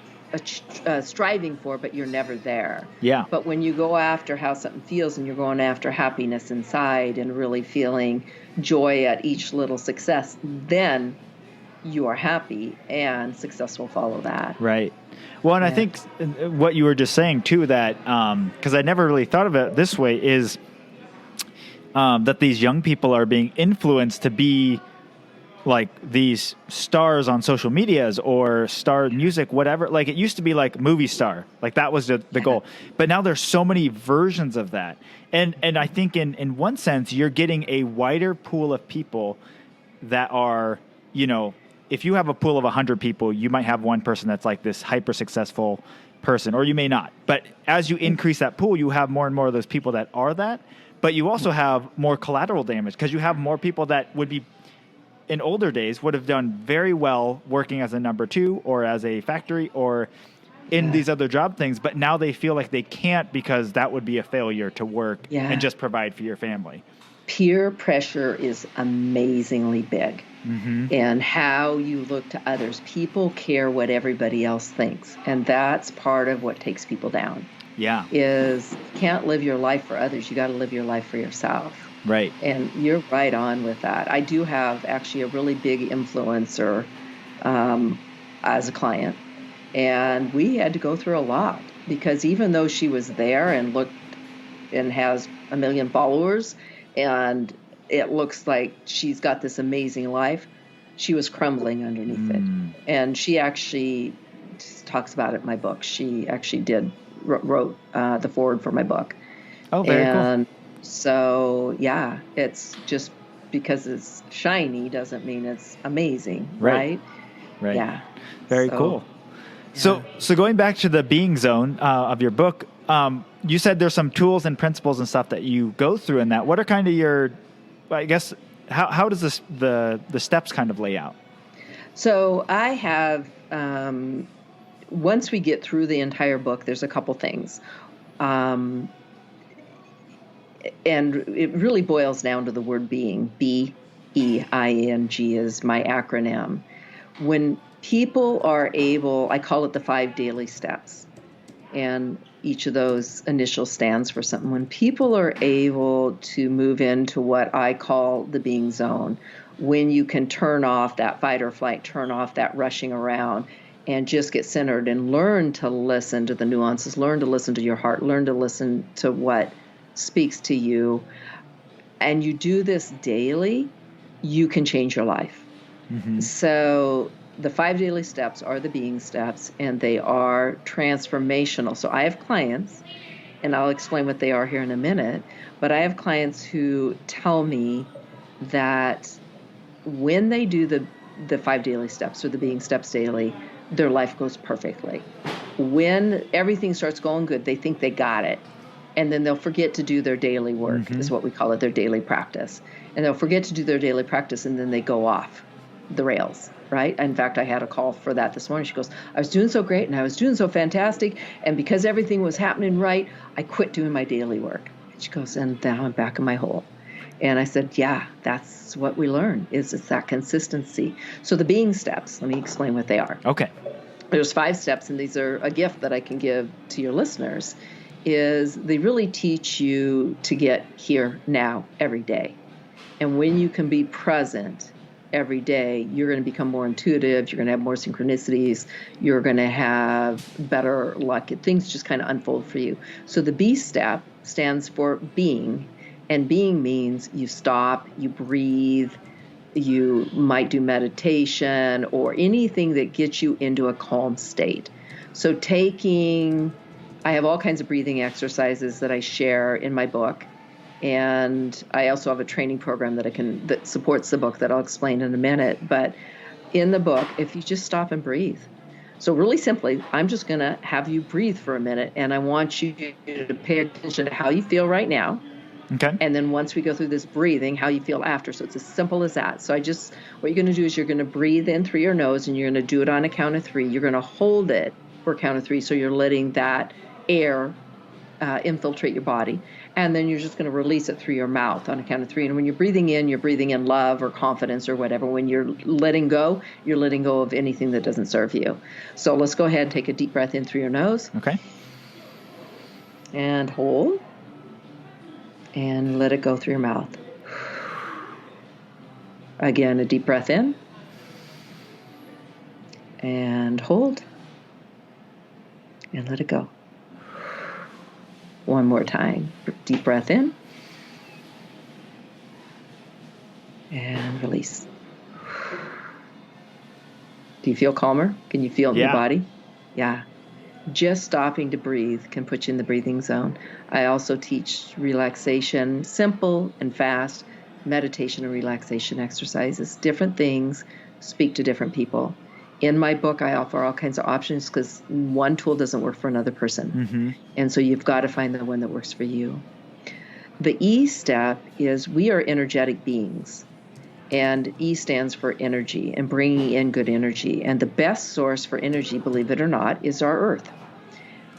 Speaker 2: striving for, but you're never there.
Speaker 1: Yeah.
Speaker 2: But when you go after how something feels and you're going after happiness inside and really feeling joy at each little success, then you are happy and success will follow that.
Speaker 1: Right. Well, and I think what you were just saying too, that because I never really thought of it this way, is that these young people are being influenced to be like these stars on social medias or star music, whatever. Like it used to be like movie star, like that was the goal. But now there's so many versions of that. And I think in one sense, you're getting a wider pool of people that are, if you have a pool of 100 people, you might have one person that's like this hyper successful person, or you may not. But as you increase that pool, you have more and more of those people that are that. But you also have more collateral damage because you have more people that would be, in older days, would have done very well working as a number 2 or as a factory or in these other job things. But now they feel like they can't because that would be a failure to work and just provide for your family.
Speaker 2: Peer pressure is amazingly big. And how you look to others. People care what everybody else thinks. And that's part of what takes people down.
Speaker 1: Yeah.
Speaker 2: Is you can't live your life for others. You got to live your life for yourself.
Speaker 1: Right.
Speaker 2: And you're right on with that. I do have actually a really big influencer as a client. And we had to go through a lot because even though she was there and looked and has 1 million followers and it looks like she's got this amazing life, she was crumbling underneath it. And she actually talks about it in my book. She actually wrote the foreword for my book.
Speaker 1: Oh, very cool.
Speaker 2: So, yeah, it's just because it's shiny doesn't mean it's amazing, right?
Speaker 1: Right.
Speaker 2: Yeah.
Speaker 1: Very cool. Yeah. So going back to the being zone of your book, you said there's some tools and principles and stuff that you go through in that. What are kind of your, I guess, how does the steps kind of lay out?
Speaker 2: So I have, once we get through the entire book, there's a couple things. And it really boils down to the word being. BEING is my acronym. When People are able, I call it the 5 daily steps. And each of those initials stands for something. When people are able to move into what I call the being zone, when you can turn off that fight or flight, turn off that rushing around, and just get centered and learn to listen to the nuances, learn to listen to your heart, learn to listen to what speaks to you, and you do this daily, you can change your life. Mm-hmm. So the 5 daily steps are the being steps, and they are transformational. So I have clients, and I'll explain what they are here in a minute, but I have clients who tell me that when they do the 5 daily steps or the being steps daily, their life goes perfectly. When everything starts going good, they think they got it. And then they'll forget to do their daily work, mm-hmm. is what we call it, their daily practice. And they'll forget to do their daily practice, and then they go off the rails, right? In fact, I had a call for that this morning. She goes, I was doing so great, and I was doing so fantastic, and because everything was happening right, I quit doing my daily work. And she goes, and now I'm back in my hole. And I said, yeah, that's what we learn, is it's that consistency. So the being steps, let me explain what they are.
Speaker 1: Okay.
Speaker 2: There's 5 steps, and these are a gift that I can give to your listeners, is they really teach you to get here now every day. And when you can be present every day, you're going to become more intuitive, you're going to have more synchronicities, you're going to have better luck. Things just kind of unfold for you. So the B step stands for being, and being means you stop, you breathe, you might do meditation or anything that gets you into a calm state. So I have all kinds of breathing exercises that I share in my book. And I also have a training program that supports the book that I'll explain in a minute. But in the book, if you just stop and breathe. So really simply, I'm just going to have you breathe for a minute, and I want you to pay attention to how you feel right now.
Speaker 1: Okay.
Speaker 2: And then once we go through this breathing, how you feel after. So it's as simple as that. So what you're going to do is you're going to breathe in through your nose, and you're going to do it on a count of 3. You're going to hold it for a count of 3. So you're letting that air infiltrate your body. And then you're just going to release it through your mouth on a count of 3. And when you're breathing in love or confidence or whatever. When you're letting go of anything that doesn't serve you. So let's go ahead and take a deep breath in through your nose.
Speaker 1: Okay.
Speaker 2: And hold. And let it go through your mouth. Again, a deep breath in. And hold. And let it go. One more time. Deep breath in. And release. Do you feel calmer? Can you feel it in your body? Yeah. Just stopping to breathe can put you in the breathing zone. I also teach relaxation, simple and fast, meditation and relaxation exercises. Different things speak to different people. In my book, I offer all kinds of options because one tool doesn't work for another person. Mm-hmm. And so you've got to find the one that works for you. The E step is we are energetic beings. And E stands for energy and bringing in good energy. And the best source for energy, believe it or not, is our earth.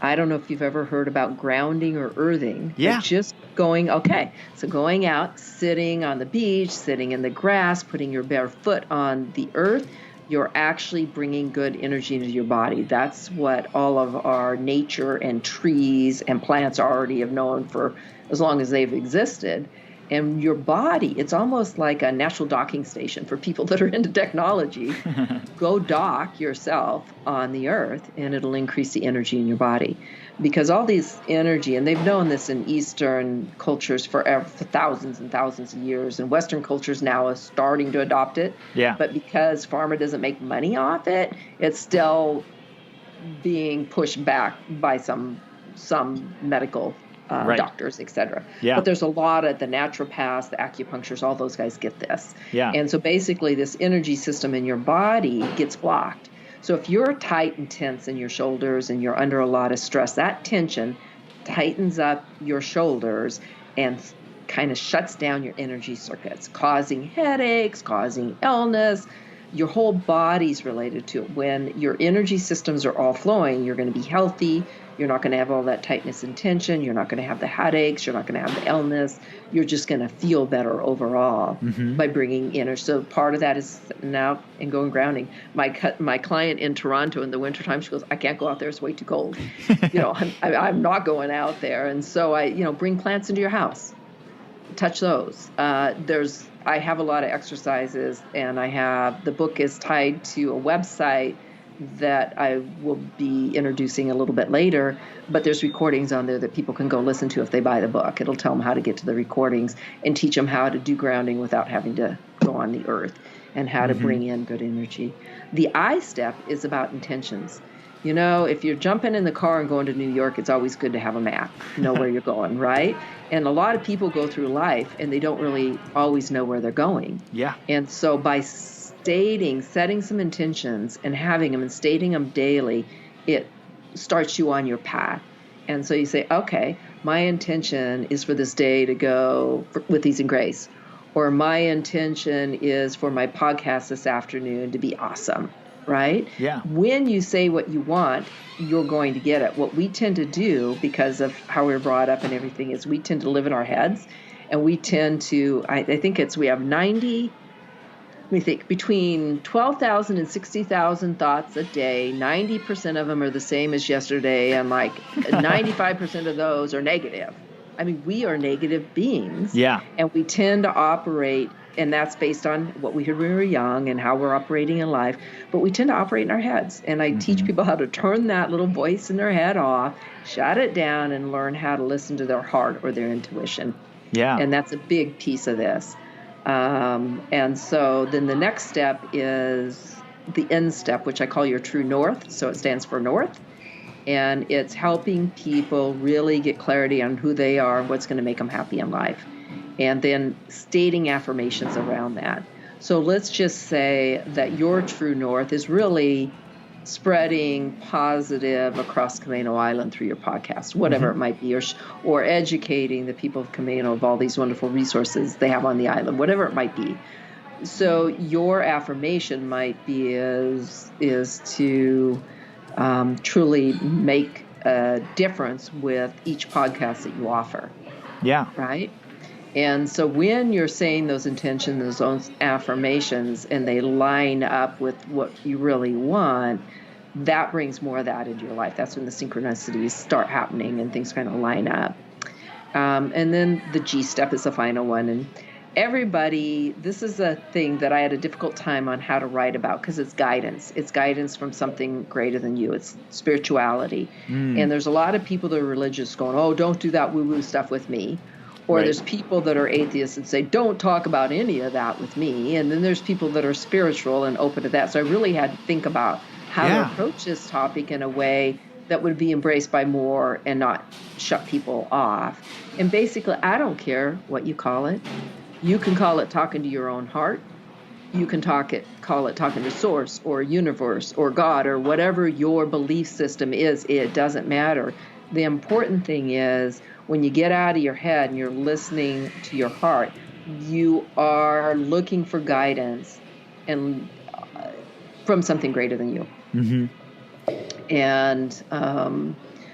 Speaker 2: I don't know if you've ever heard about grounding or earthing.
Speaker 1: Yeah.
Speaker 2: Just going out, sitting on the beach, sitting in the grass, putting your bare foot on the earth, you're actually bringing good energy into your body. That's what all of our nature and trees and plants already have known for as long as they've existed. And your body, it's almost like a natural docking station for people that are into technology. Go dock yourself on the earth, and it'll increase the energy in your body. Because all these energy, and they've known this in Eastern cultures for thousands and thousands of years, and Western cultures now are starting to adopt it.
Speaker 1: Yeah.
Speaker 2: But because pharma doesn't make money off it, it's still being pushed back by some medical doctors, etc.
Speaker 1: Yeah.
Speaker 2: But there's a lot of the naturopaths, the acupuncturists, all those guys get this.
Speaker 1: Yeah.
Speaker 2: And so basically this energy system in your body gets blocked. So if you're tight and tense in your shoulders and you're under a lot of stress, that tension tightens up your shoulders and kind of shuts down your energy circuits, causing headaches, causing illness, your whole body's related to it. When your energy systems are all flowing, you're going to be healthy. You're not going to have all that tightness and tension. You're not going to have the headaches. You're not going to have the illness. You're just going to feel better overall by bringing in. So part of that is now and going grounding. My client in Toronto in the wintertime, she goes, I can't go out there. It's way too cold. I'm not going out there. And so I bring plants into your house. Touch those. I have a lot of exercises, and the book is tied to a website that I will be introducing a little bit later, but there's recordings on there that people can go listen to if they buy the book. It'll tell them how to get to the recordings and teach them how to do grounding without having to go on the earth and how to bring in good energy. The I step is about intentions. If you're jumping in the car and going to New York, it's always good to have a map, know where you're going, right? And a lot of people go through life and they don't really always know where they're going.
Speaker 1: Yeah.
Speaker 2: And so by setting some intentions and having them and stating them daily, it starts you on your path. And so you say, okay, my intention is for this day to go with ease and grace. Or my intention is for my podcast this afternoon to be awesome. Right?
Speaker 1: Yeah.
Speaker 2: When you say what you want, you're going to get it. What we tend to do, because of how we're brought up and everything, is we tend to live in our heads, and we tend to, I think we have between 12,000 and 60,000 thoughts a day. 90% of them are the same as yesterday, and 95% of those are negative. I mean, we are negative beings.
Speaker 1: Yeah.
Speaker 2: And we tend to operate, and that's based on what we heard when we were young and how we're operating in life. But we tend to operate in our heads. And I teach people how to turn that little voice in their head off, shut it down, and learn how to listen to their heart or their intuition.
Speaker 1: Yeah.
Speaker 2: And that's a big piece of this. And so then the next step is the N step, which I call your true north. So it stands for north. And it's helping people really get clarity on who they are and what's going to make them happy in life. And then stating affirmations around that. So let's just say that your true north is really spreading positive across Camano Island through your podcast, whatever it might be, or educating the people of Camano of all these wonderful resources they have on the island, whatever it might be. So your affirmation might be is to truly make a difference with each podcast that you offer.
Speaker 1: Yeah.
Speaker 2: Right? And so when you're saying those intentions, those affirmations, and they line up with what you really want, that brings more of that into your life. That's when the synchronicities start happening and things kind of line up. And then the G step is the final one. And everybody, this is a thing that I had a difficult time on how to write about because it's guidance. It's guidance from something greater than you. It's spirituality. And there's a lot of people that are religious going, oh, don't do that woo-woo stuff with me. Or there's people that are atheists and say, don't talk about any of that with me. And then there's people that are spiritual and open to that. So I really had to think about how to approach this topic in a way that would be embraced by more and not shut people off. And basically, I don't care what you call it. You can call it talking to your own heart. You can call it talking to source or universe or God or whatever your belief system is. It doesn't matter. The important thing is when you get out of your head and you're listening to your heart, you are looking for guidance and from something greater than you. And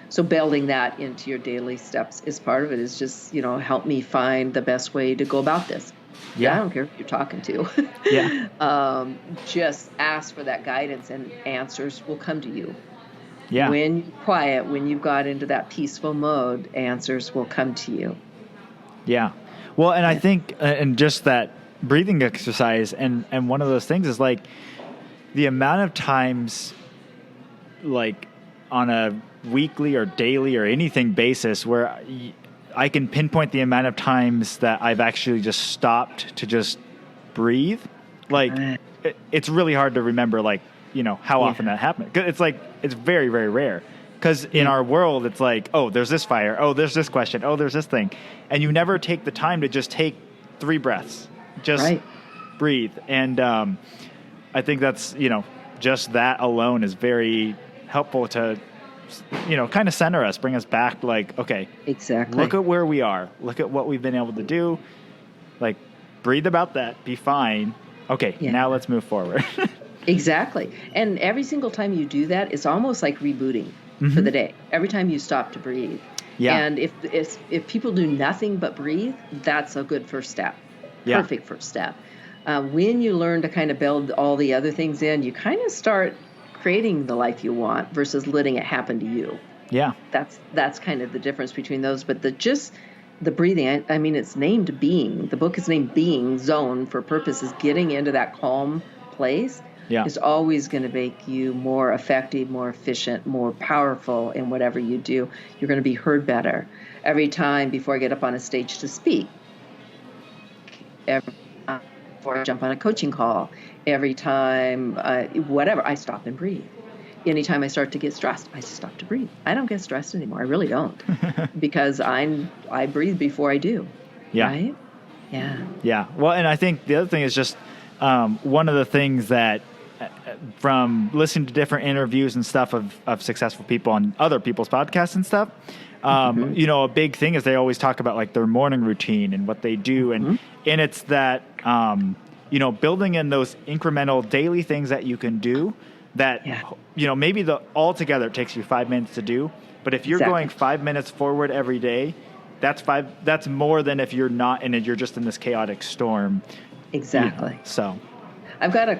Speaker 2: so building that into your daily steps is part of it. Is just, help me find the best way to go about this. Yeah, I don't care who you're talking to. Just ask for that guidance and answers will come to you. Yeah. When you're quiet, when you've got into that peaceful mode, answers will come to you. Yeah.
Speaker 1: Well, and I think, and just that breathing exercise, and one of those things is like the amount of times, like on a weekly or daily or anything basis where I can pinpoint the amount of times that I've actually just stopped to just breathe. Like it's really hard to remember, like, how often that happened. It's like, it's very, very rare. Because in our world, it's like, oh, there's this fire. Oh, there's this question. Oh, there's this thing. And you never take the time to just take 3 breaths. Just breathe. And I think that's, just that alone is very helpful to, kind of center us, bring us back, like, okay.
Speaker 2: Exactly.
Speaker 1: Look at where we are. Look at what we've been able to do. Like, breathe about that. Be fine. Okay,
Speaker 2: Yeah.
Speaker 1: now let's move forward.
Speaker 2: Exactly. And every single time you do that, it's almost like rebooting for the day. Every time you stop to breathe.
Speaker 1: Yeah.
Speaker 2: And if people do nothing but breathe, that's a good first step.
Speaker 1: Yeah.
Speaker 2: Perfect first step. When you learn to kind of build all the other things in, you kind of start creating the life you want versus letting it happen to you.
Speaker 1: Yeah.
Speaker 2: That's kind of the difference between those. But the breathing, I mean, it's named Being. The book is named Being Zone for purpose, is getting into that calm place.
Speaker 1: Yeah.
Speaker 2: Is always going to make you more effective, more efficient, more powerful in whatever you do. You're going to be heard better. Every time before I get up on a stage to speak, before I jump on a coaching call, every time, whatever, I stop and breathe. Anytime I start to get stressed, I stop to breathe. I don't get stressed anymore. I really don't, because I breathe before I do.
Speaker 1: Yeah.
Speaker 2: Right? Yeah.
Speaker 1: Yeah. Well, and I think the other thing is just one of the things that from listening to different interviews and stuff of successful people on other people's podcasts and stuff, you know, a big thing is they always talk about like their morning routine and what they do. And it's that, you know, building in those incremental daily things that you can do that, you know, maybe altogether it takes you 5 minutes to do. But if you're going 5 minutes forward every day, that's more than if you're not in it, you're just in this chaotic storm.
Speaker 2: Exactly.
Speaker 1: You know, so
Speaker 2: I've got a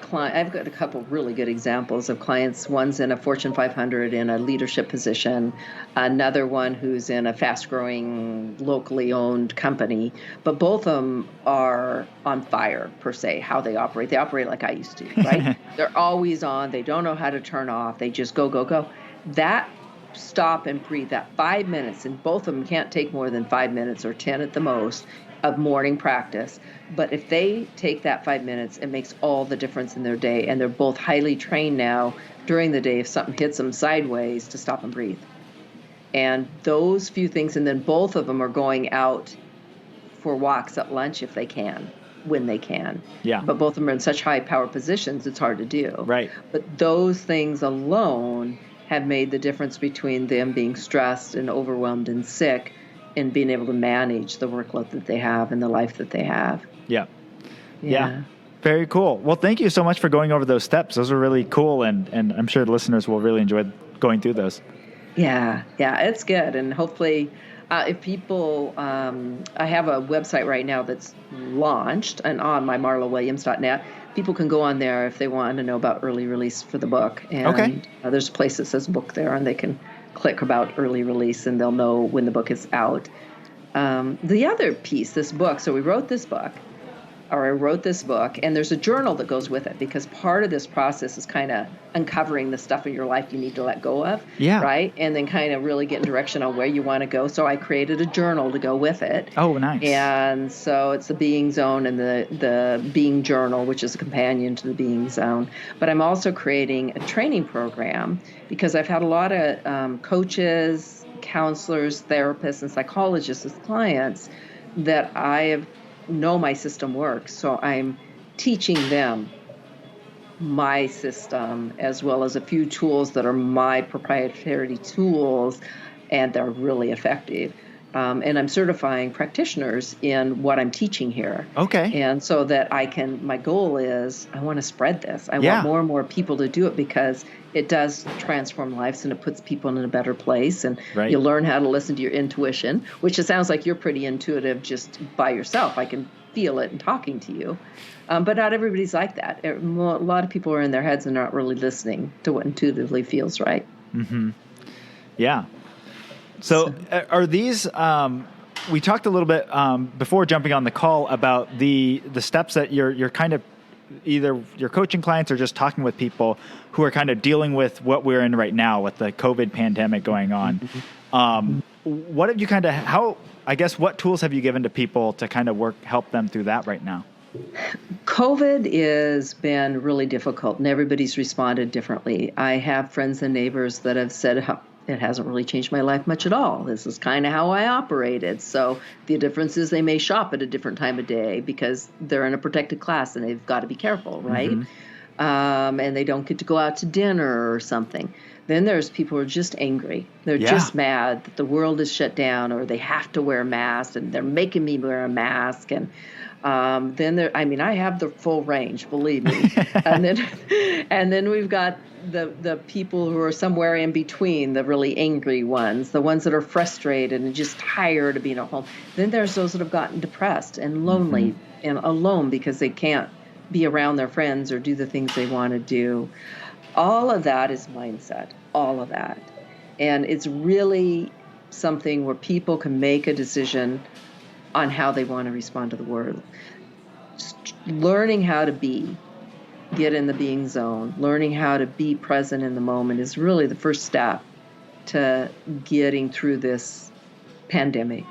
Speaker 2: couple really good examples of clients. One's in a Fortune 500 in a leadership position, another one who's in a fast-growing, locally owned company. But both of them are on fire, per se, how they operate. They operate like I used to, right? They're always on. They don't know how to turn off. They just go, go, go. That stop and breathe, that 5 minutes, and both of them can't take more than 5 minutes or 10 at the most of morning practice. But if they take that 5 minutes, it makes all the difference in their day. And they're both highly trained now during the day if something hits them sideways to stop and breathe. And those few things, and then both of them are going out for walks at lunch if they can, when they can.
Speaker 1: Yeah.
Speaker 2: But both of them are in such high power positions, it's hard to do.
Speaker 1: Right.
Speaker 2: But those things alone have made the difference between them being stressed and overwhelmed and sick and being able to manage the workload that they have and the life that they have.
Speaker 1: Yeah. Yeah. Very cool. Well, thank you so much for going over those steps. Those are really cool, and I'm sure the listeners will really enjoy going through those.
Speaker 2: Yeah, it's good. And hopefully, if people, I have a website right now that's launched and on my marlawilliams.net. People can go on there if they want to know about early release for the book. And there's a place that says book there, and they can click about early release, and they'll know when the book is out. The other piece, this book, so I wrote this book, and there's a journal that goes with it, because part of this process is kind of uncovering the stuff in your life you need to let go of, right? And then kind of really getting direction on where you want to go. So I created a journal to go with it.
Speaker 1: Oh, nice.
Speaker 2: And so it's the Being Zone and the Being Journal, which is a companion to the Being Zone. But I'm also creating a training program, because I've had a lot of coaches, counselors, therapists, and psychologists as clients that I know my system works. So I'm teaching them my system, as well as a few tools that are my proprietary tools, and they're really effective. And I'm certifying practitioners in what I'm teaching here.
Speaker 1: Okay.
Speaker 2: And so that my goal is, I want to spread this. I want more and more people to do it, because it does transform lives and it puts people in a better place. And you learn how to listen to your intuition, which it sounds like you're pretty intuitive just by yourself. I can feel it in talking to you. But not everybody's like that. A lot of people are in their heads and not really listening to what intuitively feels right.
Speaker 1: Mm-hmm. Yeah. So are these, we talked a little bit before jumping on the call about the steps that you're kind of either your coaching clients or just talking with people who are kind of dealing with what we're in right now with the COVID pandemic going on. What have you what tools have you given to people to kind of help them through that right now?
Speaker 2: COVID has been really difficult, and everybody's responded differently. I have friends and neighbors that have said, it hasn't really changed my life much at all. This is kind of how I operated. So the difference is they may shop at a different time of day because they're in a protected class and they've got to be careful, right? and they don't get to go out to dinner or something. Then there's people who are just angry. They're
Speaker 1: Yeah.
Speaker 2: just mad that the world is shut down, or they have to wear masks, and they're making me wear a mask. And then there, I mean, I have the full range, believe me. and then we've got the people who are somewhere in between, the really angry ones, the ones that are frustrated and just tired of being at home. Then there's those that have gotten depressed and lonely and alone because they can't be around their friends or do the things they want to do. All of that is mindset, all of that. And it's really something where people can make a decision on how they want to respond to the world. Just learning how to get in the being zone, learning how to be present in the moment is really the first step to getting through this pandemic.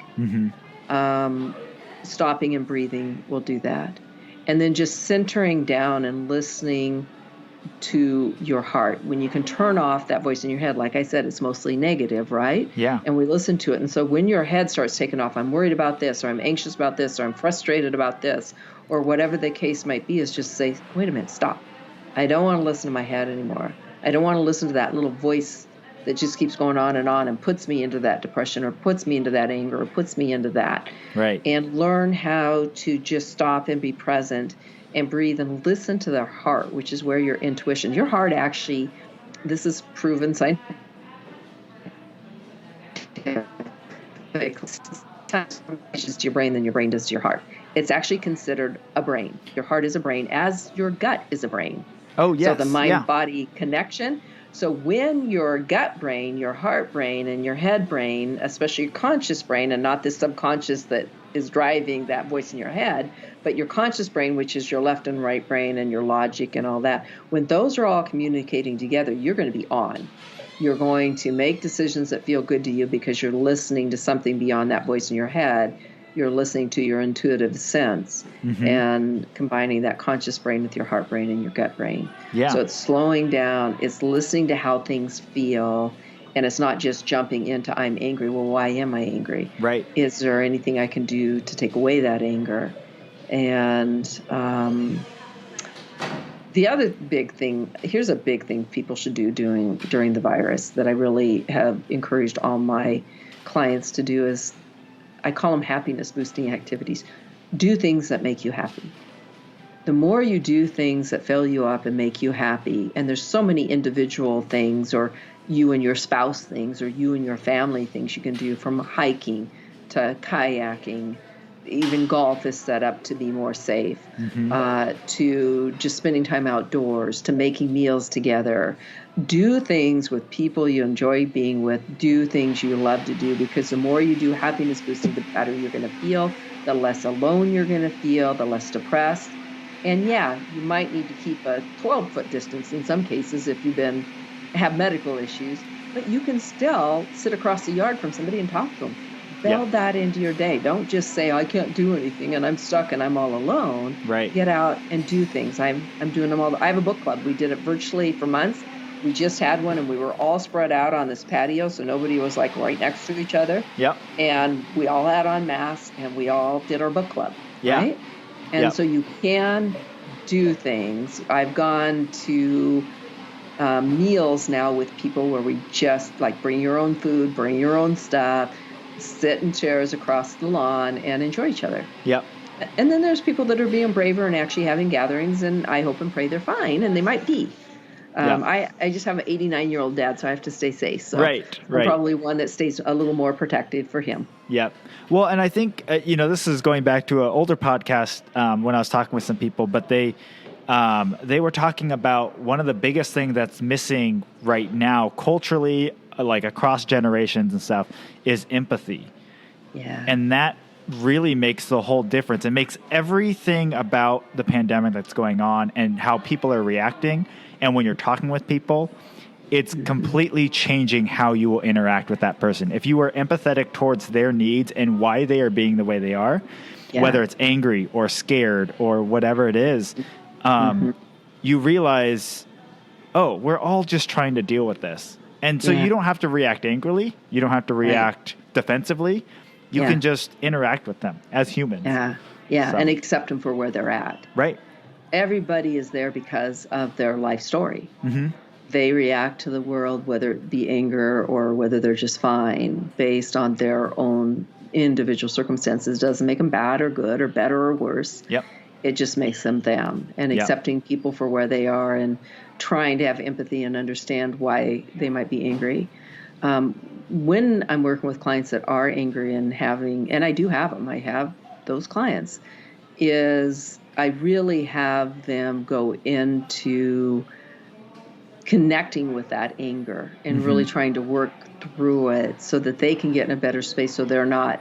Speaker 2: Stopping and breathing will do that. And then just centering down and listening to your heart. When you can turn off that voice in your head, like I said, it's mostly negative, right?
Speaker 1: Yeah.
Speaker 2: And we listen to it. And so when your head starts taking off, I'm worried about this, or I'm anxious about this, or I'm frustrated about this, or whatever the case might be, is just say, wait a minute, stop. I don't want to listen to my head anymore. I don't want to listen to that little voice that just keeps going on and puts me into that depression, or puts me into that anger, or puts me into that.
Speaker 1: Right.
Speaker 2: And learn how to just stop and be present and breathe and listen to their heart, which is where your intuition, your heart actually, this is proven scientific. To your brain than your brain does to your heart. It's actually considered a brain. Your heart is a brain, as your gut is a brain.
Speaker 1: Oh, yes.
Speaker 2: So the mind-body connection. So when your gut brain, your heart brain, and your head brain, especially your conscious brain, and not the subconscious that is driving that voice in your head, but your conscious brain, which is your left and right brain and your logic and all that, when those are all communicating together, you're going to be on. You're going to make decisions that feel good to you because you're listening to something beyond that voice in your head. You're listening to your intuitive sense and combining that conscious brain with your heart brain and your gut brain.
Speaker 1: Yeah.
Speaker 2: So it's slowing down. It's listening to how things feel. And it's not just jumping into, I'm angry. Well, why am I angry?
Speaker 1: Right.
Speaker 2: Is there anything I can do to take away that anger? And the other big thing, here's a big thing people should do during the virus that I really have encouraged all my clients to do is, I call them happiness boosting activities. Do things that make you happy. The more you do things that fill you up and make you happy, and there's so many individual things, or you and your spouse things, or you and your family things you can do, from hiking to kayaking, even golf is set up to be more safe, to just spending time outdoors, to making meals together. Do things with people you enjoy being with. Do things you love to do, because the more you do happiness boosting, the better you're going to feel, the less alone you're going to feel, the less depressed. And yeah, you might need to keep a 12-foot distance in some cases if you've have medical issues, but you can still sit across the yard from somebody and talk to them. Build that into your day. Don't just say, I can't do anything and I'm stuck and I'm all alone.
Speaker 1: Right.
Speaker 2: Get out and do things. I'm doing them all. I have a book club. We did it virtually for months. We just had one, and we were all spread out on this patio, so nobody was like right next to each other.
Speaker 1: Yep.
Speaker 2: And we all had on masks, and we all did our book club.
Speaker 1: Yeah.
Speaker 2: Right? And so you can do things. I've gone to meals now with people where we just like bring your own food, bring your own stuff, sit in chairs across the lawn and enjoy each other.
Speaker 1: Yep.
Speaker 2: And then there's people that are being braver and actually having gatherings, and I hope and pray they're fine, and they might be. I just have an 89-year-old dad, so I have to stay safe. So
Speaker 1: right.
Speaker 2: I'm probably one that stays a little more protected for him.
Speaker 1: Yep. Well, and I think, this is going back to an older podcast when I was talking with some people, but they were talking about one of the biggest things that's missing right now culturally, like across generations and stuff, is empathy.
Speaker 2: Yeah.
Speaker 1: And that really makes the whole difference. It makes everything about the pandemic that's going on and how people are reacting. And when you're talking with people, it's completely changing how you will interact with that person. If you are empathetic towards their needs and why they are being the way they are, whether it's angry or scared or whatever it is, you realize, oh, we're all just trying to deal with this. And so you don't have to react angrily. You don't have to react defensively. You can just interact with them as humans.
Speaker 2: Yeah,
Speaker 1: So.
Speaker 2: and accept them for where they're at.
Speaker 1: Right.
Speaker 2: everybody is there because of their life story.
Speaker 1: Mm-hmm.
Speaker 2: They react to the world, whether it be anger or whether they're just fine, based on their own individual circumstances. Doesn't make them bad or good or better or worse.
Speaker 1: Yep.
Speaker 2: It just makes them them, and accepting people for where they are and trying to have empathy and understand why they might be angry. When I'm working with clients that are angry and I do have them, I have those clients, is I really have them go into connecting with that anger and really trying to work through it so that they can get in a better space so they're not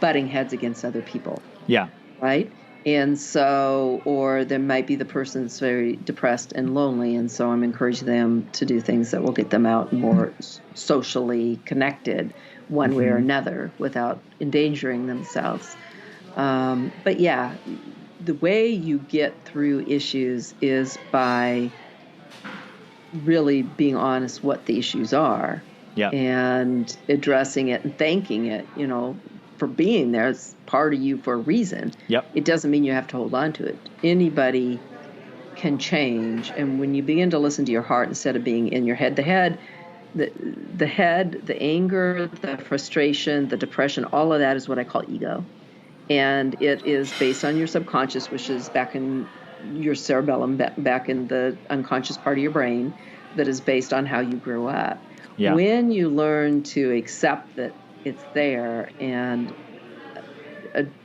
Speaker 2: butting heads against other people.
Speaker 1: Yeah.
Speaker 2: Right? And so, or there might be the person that's very depressed and lonely, and so I'm encouraging them to do things that will get them out more socially connected one way or another without endangering themselves. But yeah, the way you get through issues is by really being honest what the issues are and addressing it and thanking it, for being there. It's part of you for a reason.
Speaker 1: Yep.
Speaker 2: It doesn't mean you have to hold on to it. Anybody can change. And when you begin to listen to your heart instead of being in your head, the anger, the frustration, the depression, all of that is what I call ego. And it is based on your subconscious, which is back in your cerebellum, back in the unconscious part of your brain, that is based on how you grew up. Yeah. When you learn to accept that it's there and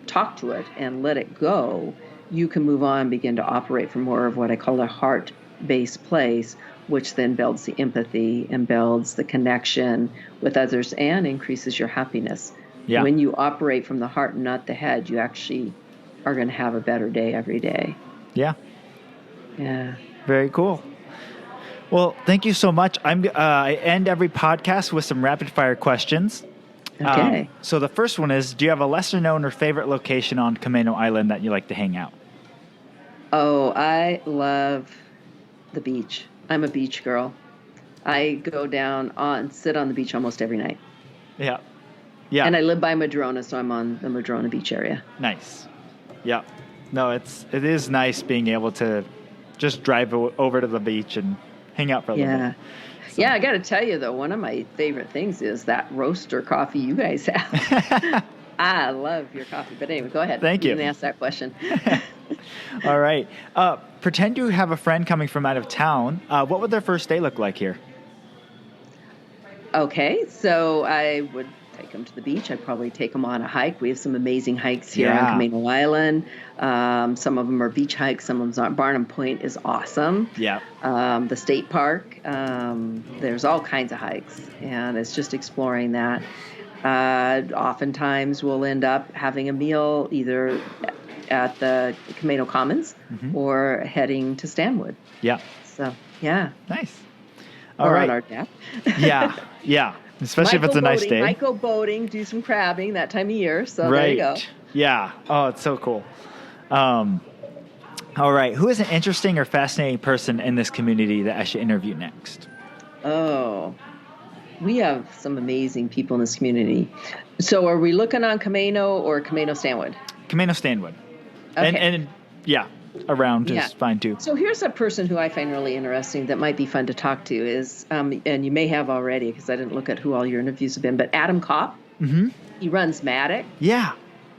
Speaker 2: talk to it and let it go, you can move on and begin to operate from more of what I call a heart-based place, which then builds the empathy and builds the connection with others and increases your happiness. Yeah. When you operate from the heart and not the head, you actually are going to have a better day every day.
Speaker 1: Yeah.
Speaker 2: Yeah.
Speaker 1: Very cool. Well, thank you so much. I end every podcast with some rapid fire questions.
Speaker 2: Okay.
Speaker 1: So the first one is, do you have a lesser known or favorite location on Camano Island that you like to hang out?
Speaker 2: Oh, I love the beach. I'm a beach girl. I go down and sit on the beach almost every night.
Speaker 1: Yeah. Yeah.
Speaker 2: And I live by Madrona, so I'm on the Madrona Beach area.
Speaker 1: Nice. Yeah. No, it is nice being able to just drive over to the beach and hang out for a little bit. So.
Speaker 2: Yeah, I got to tell you, though, one of my favorite things is that roaster coffee you guys have. I love your coffee. But anyway, go ahead.
Speaker 1: Thank you.
Speaker 2: You can ask that question.
Speaker 1: All right. Pretend you have a friend coming from out of town. What would their first day look like here?
Speaker 2: Okay, so I would take them to the beach. I'd probably take them on a hike. We have some amazing hikes here on Camano Island. Some of them are beach hikes. Some of them aren't. Barnum Point is awesome.
Speaker 1: Yeah.
Speaker 2: The state park. There's all kinds of hikes, and it's just exploring that. Oftentimes we'll end up having a meal either at the Camano Commons or heading to Stanwood.
Speaker 1: Yeah.
Speaker 2: So, yeah.
Speaker 1: Nice.
Speaker 2: All right. On our deck.
Speaker 1: Yeah. Especially if it's a nice day.
Speaker 2: Might go boating, do some crabbing that time of year. So there you go.
Speaker 1: Yeah. Oh, it's so cool. All right. Who is an interesting or fascinating person in this community that I should interview next?
Speaker 2: Oh, we have some amazing people in this community. So are we looking on Camano or Camano Stanwood?
Speaker 1: Camano Stanwood.
Speaker 2: Okay.
Speaker 1: And yeah, around is fine too.
Speaker 2: So here's a person who I find really interesting that might be fun to talk to is, and you may have already because I didn't look at who all your interviews have been, but Adam Kopp.
Speaker 1: Mm-hmm.
Speaker 2: He runs Matic.
Speaker 1: Yeah.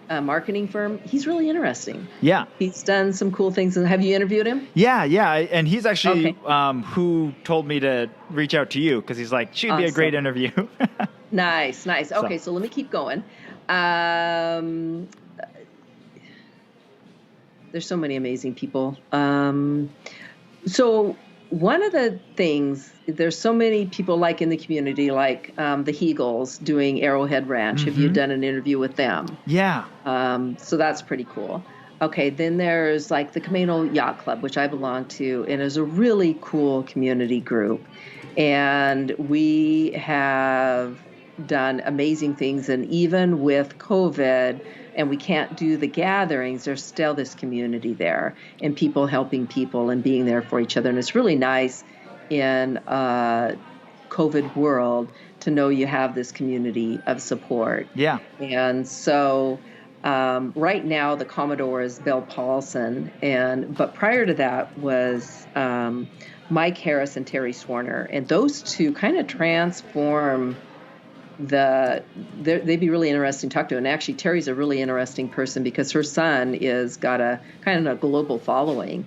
Speaker 2: A marketing firm. He's really interesting.
Speaker 1: Yeah.
Speaker 2: He's done some cool things. Have you interviewed him?
Speaker 1: Yeah. And he's actually who told me to reach out to you because he's like, she'd be a great interview.
Speaker 2: Nice. Okay, so let me keep going. There's so many amazing people. So one of the things, there's so many people like in the community, like the Heagles doing Arrowhead Ranch. Mm-hmm. Have you done an interview with them?
Speaker 1: Yeah.
Speaker 2: So that's pretty cool. Okay, then there's like the Camano Yacht Club, which I belong to, and is a really cool community group. And we have done amazing things. And even with COVID, and we can't do the gatherings, there's still this community there and people helping people and being there for each other. And it's really nice in a COVID world to know you have this community of support.
Speaker 1: Yeah.
Speaker 2: And so Right now, the Commodore is Bill Paulson, but prior to that was Mike Harris and Terry Swarner, and those two kind of transform they'd be really interesting to talk to. And actually, Terry's a really interesting person because her son is got a kind of a global following.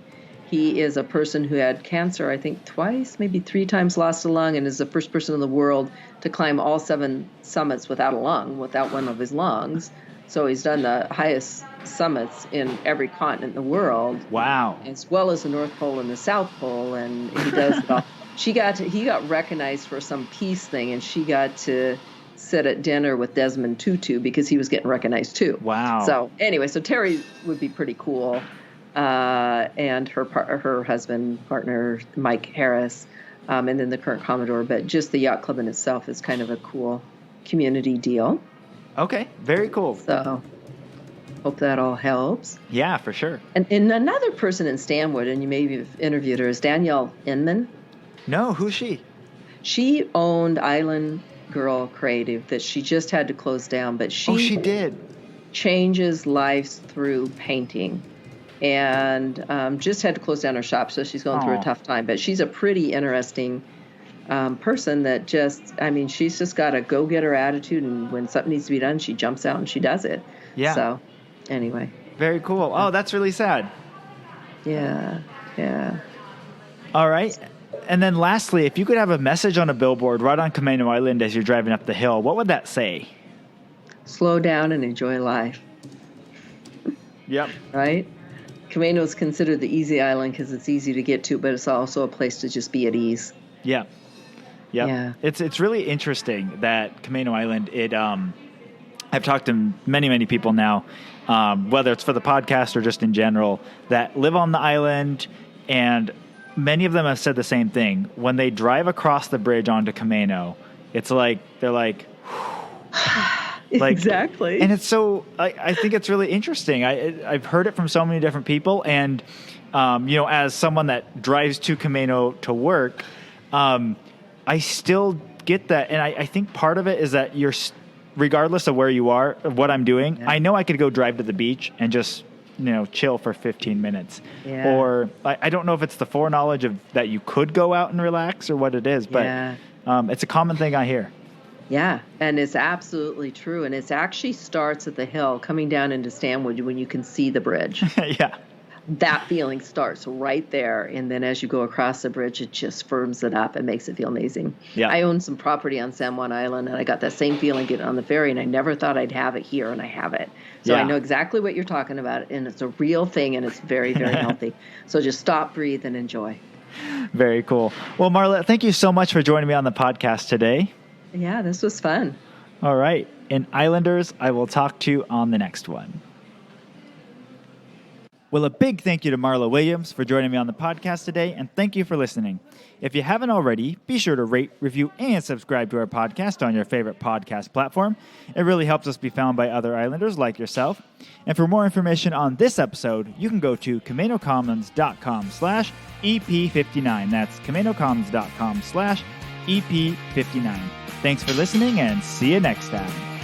Speaker 2: He is a person who had cancer, I think twice, maybe 3 times, lost a lung, and is the first person in the world to climb all 7 summits without a lung, without one of his lungs. So he's done the highest summits in every continent in the world.
Speaker 1: Wow.
Speaker 2: As well as the North Pole and the South Pole, and he does it all. He got recognized for some peace thing, and she got to sit at dinner with Desmond Tutu because he was getting recognized too.
Speaker 1: Wow.
Speaker 2: So anyway, so Terry would be pretty cool. And her husband, partner, Mike Harris, and then the current Commodore. But just the yacht club in itself is kind of a cool community deal.
Speaker 1: Okay, very cool.
Speaker 2: So hope that all helps.
Speaker 1: Yeah, for sure.
Speaker 2: And another person in Stanwood, and you maybe have interviewed her, is Danielle Inman.
Speaker 1: No, who's she?
Speaker 2: She owned Island Girl Creative that she just had to close down, but
Speaker 1: she did.
Speaker 2: Changes lives through painting. And just had to close down her shop, so she's going through a tough time. But she's a pretty interesting person that she's just got a go-getter attitude, and when something needs to be done, she jumps out and she does it.
Speaker 1: Yeah.
Speaker 2: So, anyway.
Speaker 1: Very cool. Oh, that's really sad.
Speaker 2: Yeah.
Speaker 1: All right. And then lastly, if you could have a message on a billboard right on Camano Island as you're driving up the hill, what would that say?
Speaker 2: Slow down and enjoy life.
Speaker 1: Yep.
Speaker 2: Right? Camano is considered the easy island because it's easy to get to, but it's also a place to just be at ease.
Speaker 1: Yeah.
Speaker 2: Yeah.
Speaker 1: It's really interesting that Camano Island, I've talked to many people now, whether it's for the podcast or just in general, that live on the island, and many of them have said the same thing. When they drive across the bridge onto Camano, it's like, they're like,
Speaker 2: exactly.
Speaker 1: And it's so, I think it's really interesting. I've heard it from so many different people. And, as someone that drives to Camano to work, I still get that. And I think part of it is that regardless of where you are, of what I'm doing, I know I could go drive to the beach and just, chill for 15 minutes.
Speaker 2: Yeah.
Speaker 1: Or I don't know if it's the foreknowledge of that you could go out and relax or what it is, but it's a common thing I hear.
Speaker 2: Yeah, and it's absolutely true. And it actually starts at the hill coming down into Stanwood when you can see the bridge.
Speaker 1: Yeah.
Speaker 2: That feeling starts right there. And then as you go across the bridge, it just firms it up and makes it feel amazing.
Speaker 1: Yeah.
Speaker 2: I own some property on San Juan Island, and I got that same feeling getting on the ferry, and I never thought I'd have it here, and I have it. So I know exactly what you're talking about, and it's a real thing, and it's very, very healthy. So just stop, breathe, and enjoy.
Speaker 1: Very cool. Well, Marla, thank you so much for joining me on the podcast today.
Speaker 2: Yeah, this was fun.
Speaker 1: All right. And Islanders, I will talk to you on the next one. Well, a big thank you to Marla Williams for joining me on the podcast today, and thank you for listening. If you haven't already, be sure to rate, review, and subscribe to our podcast on your favorite podcast platform. It really helps us be found by other Islanders like yourself. And for more information on this episode, you can go to CamanoCommons.com/EP59. That's CamanoCommons.com/EP59. Thanks for listening, and see you next time.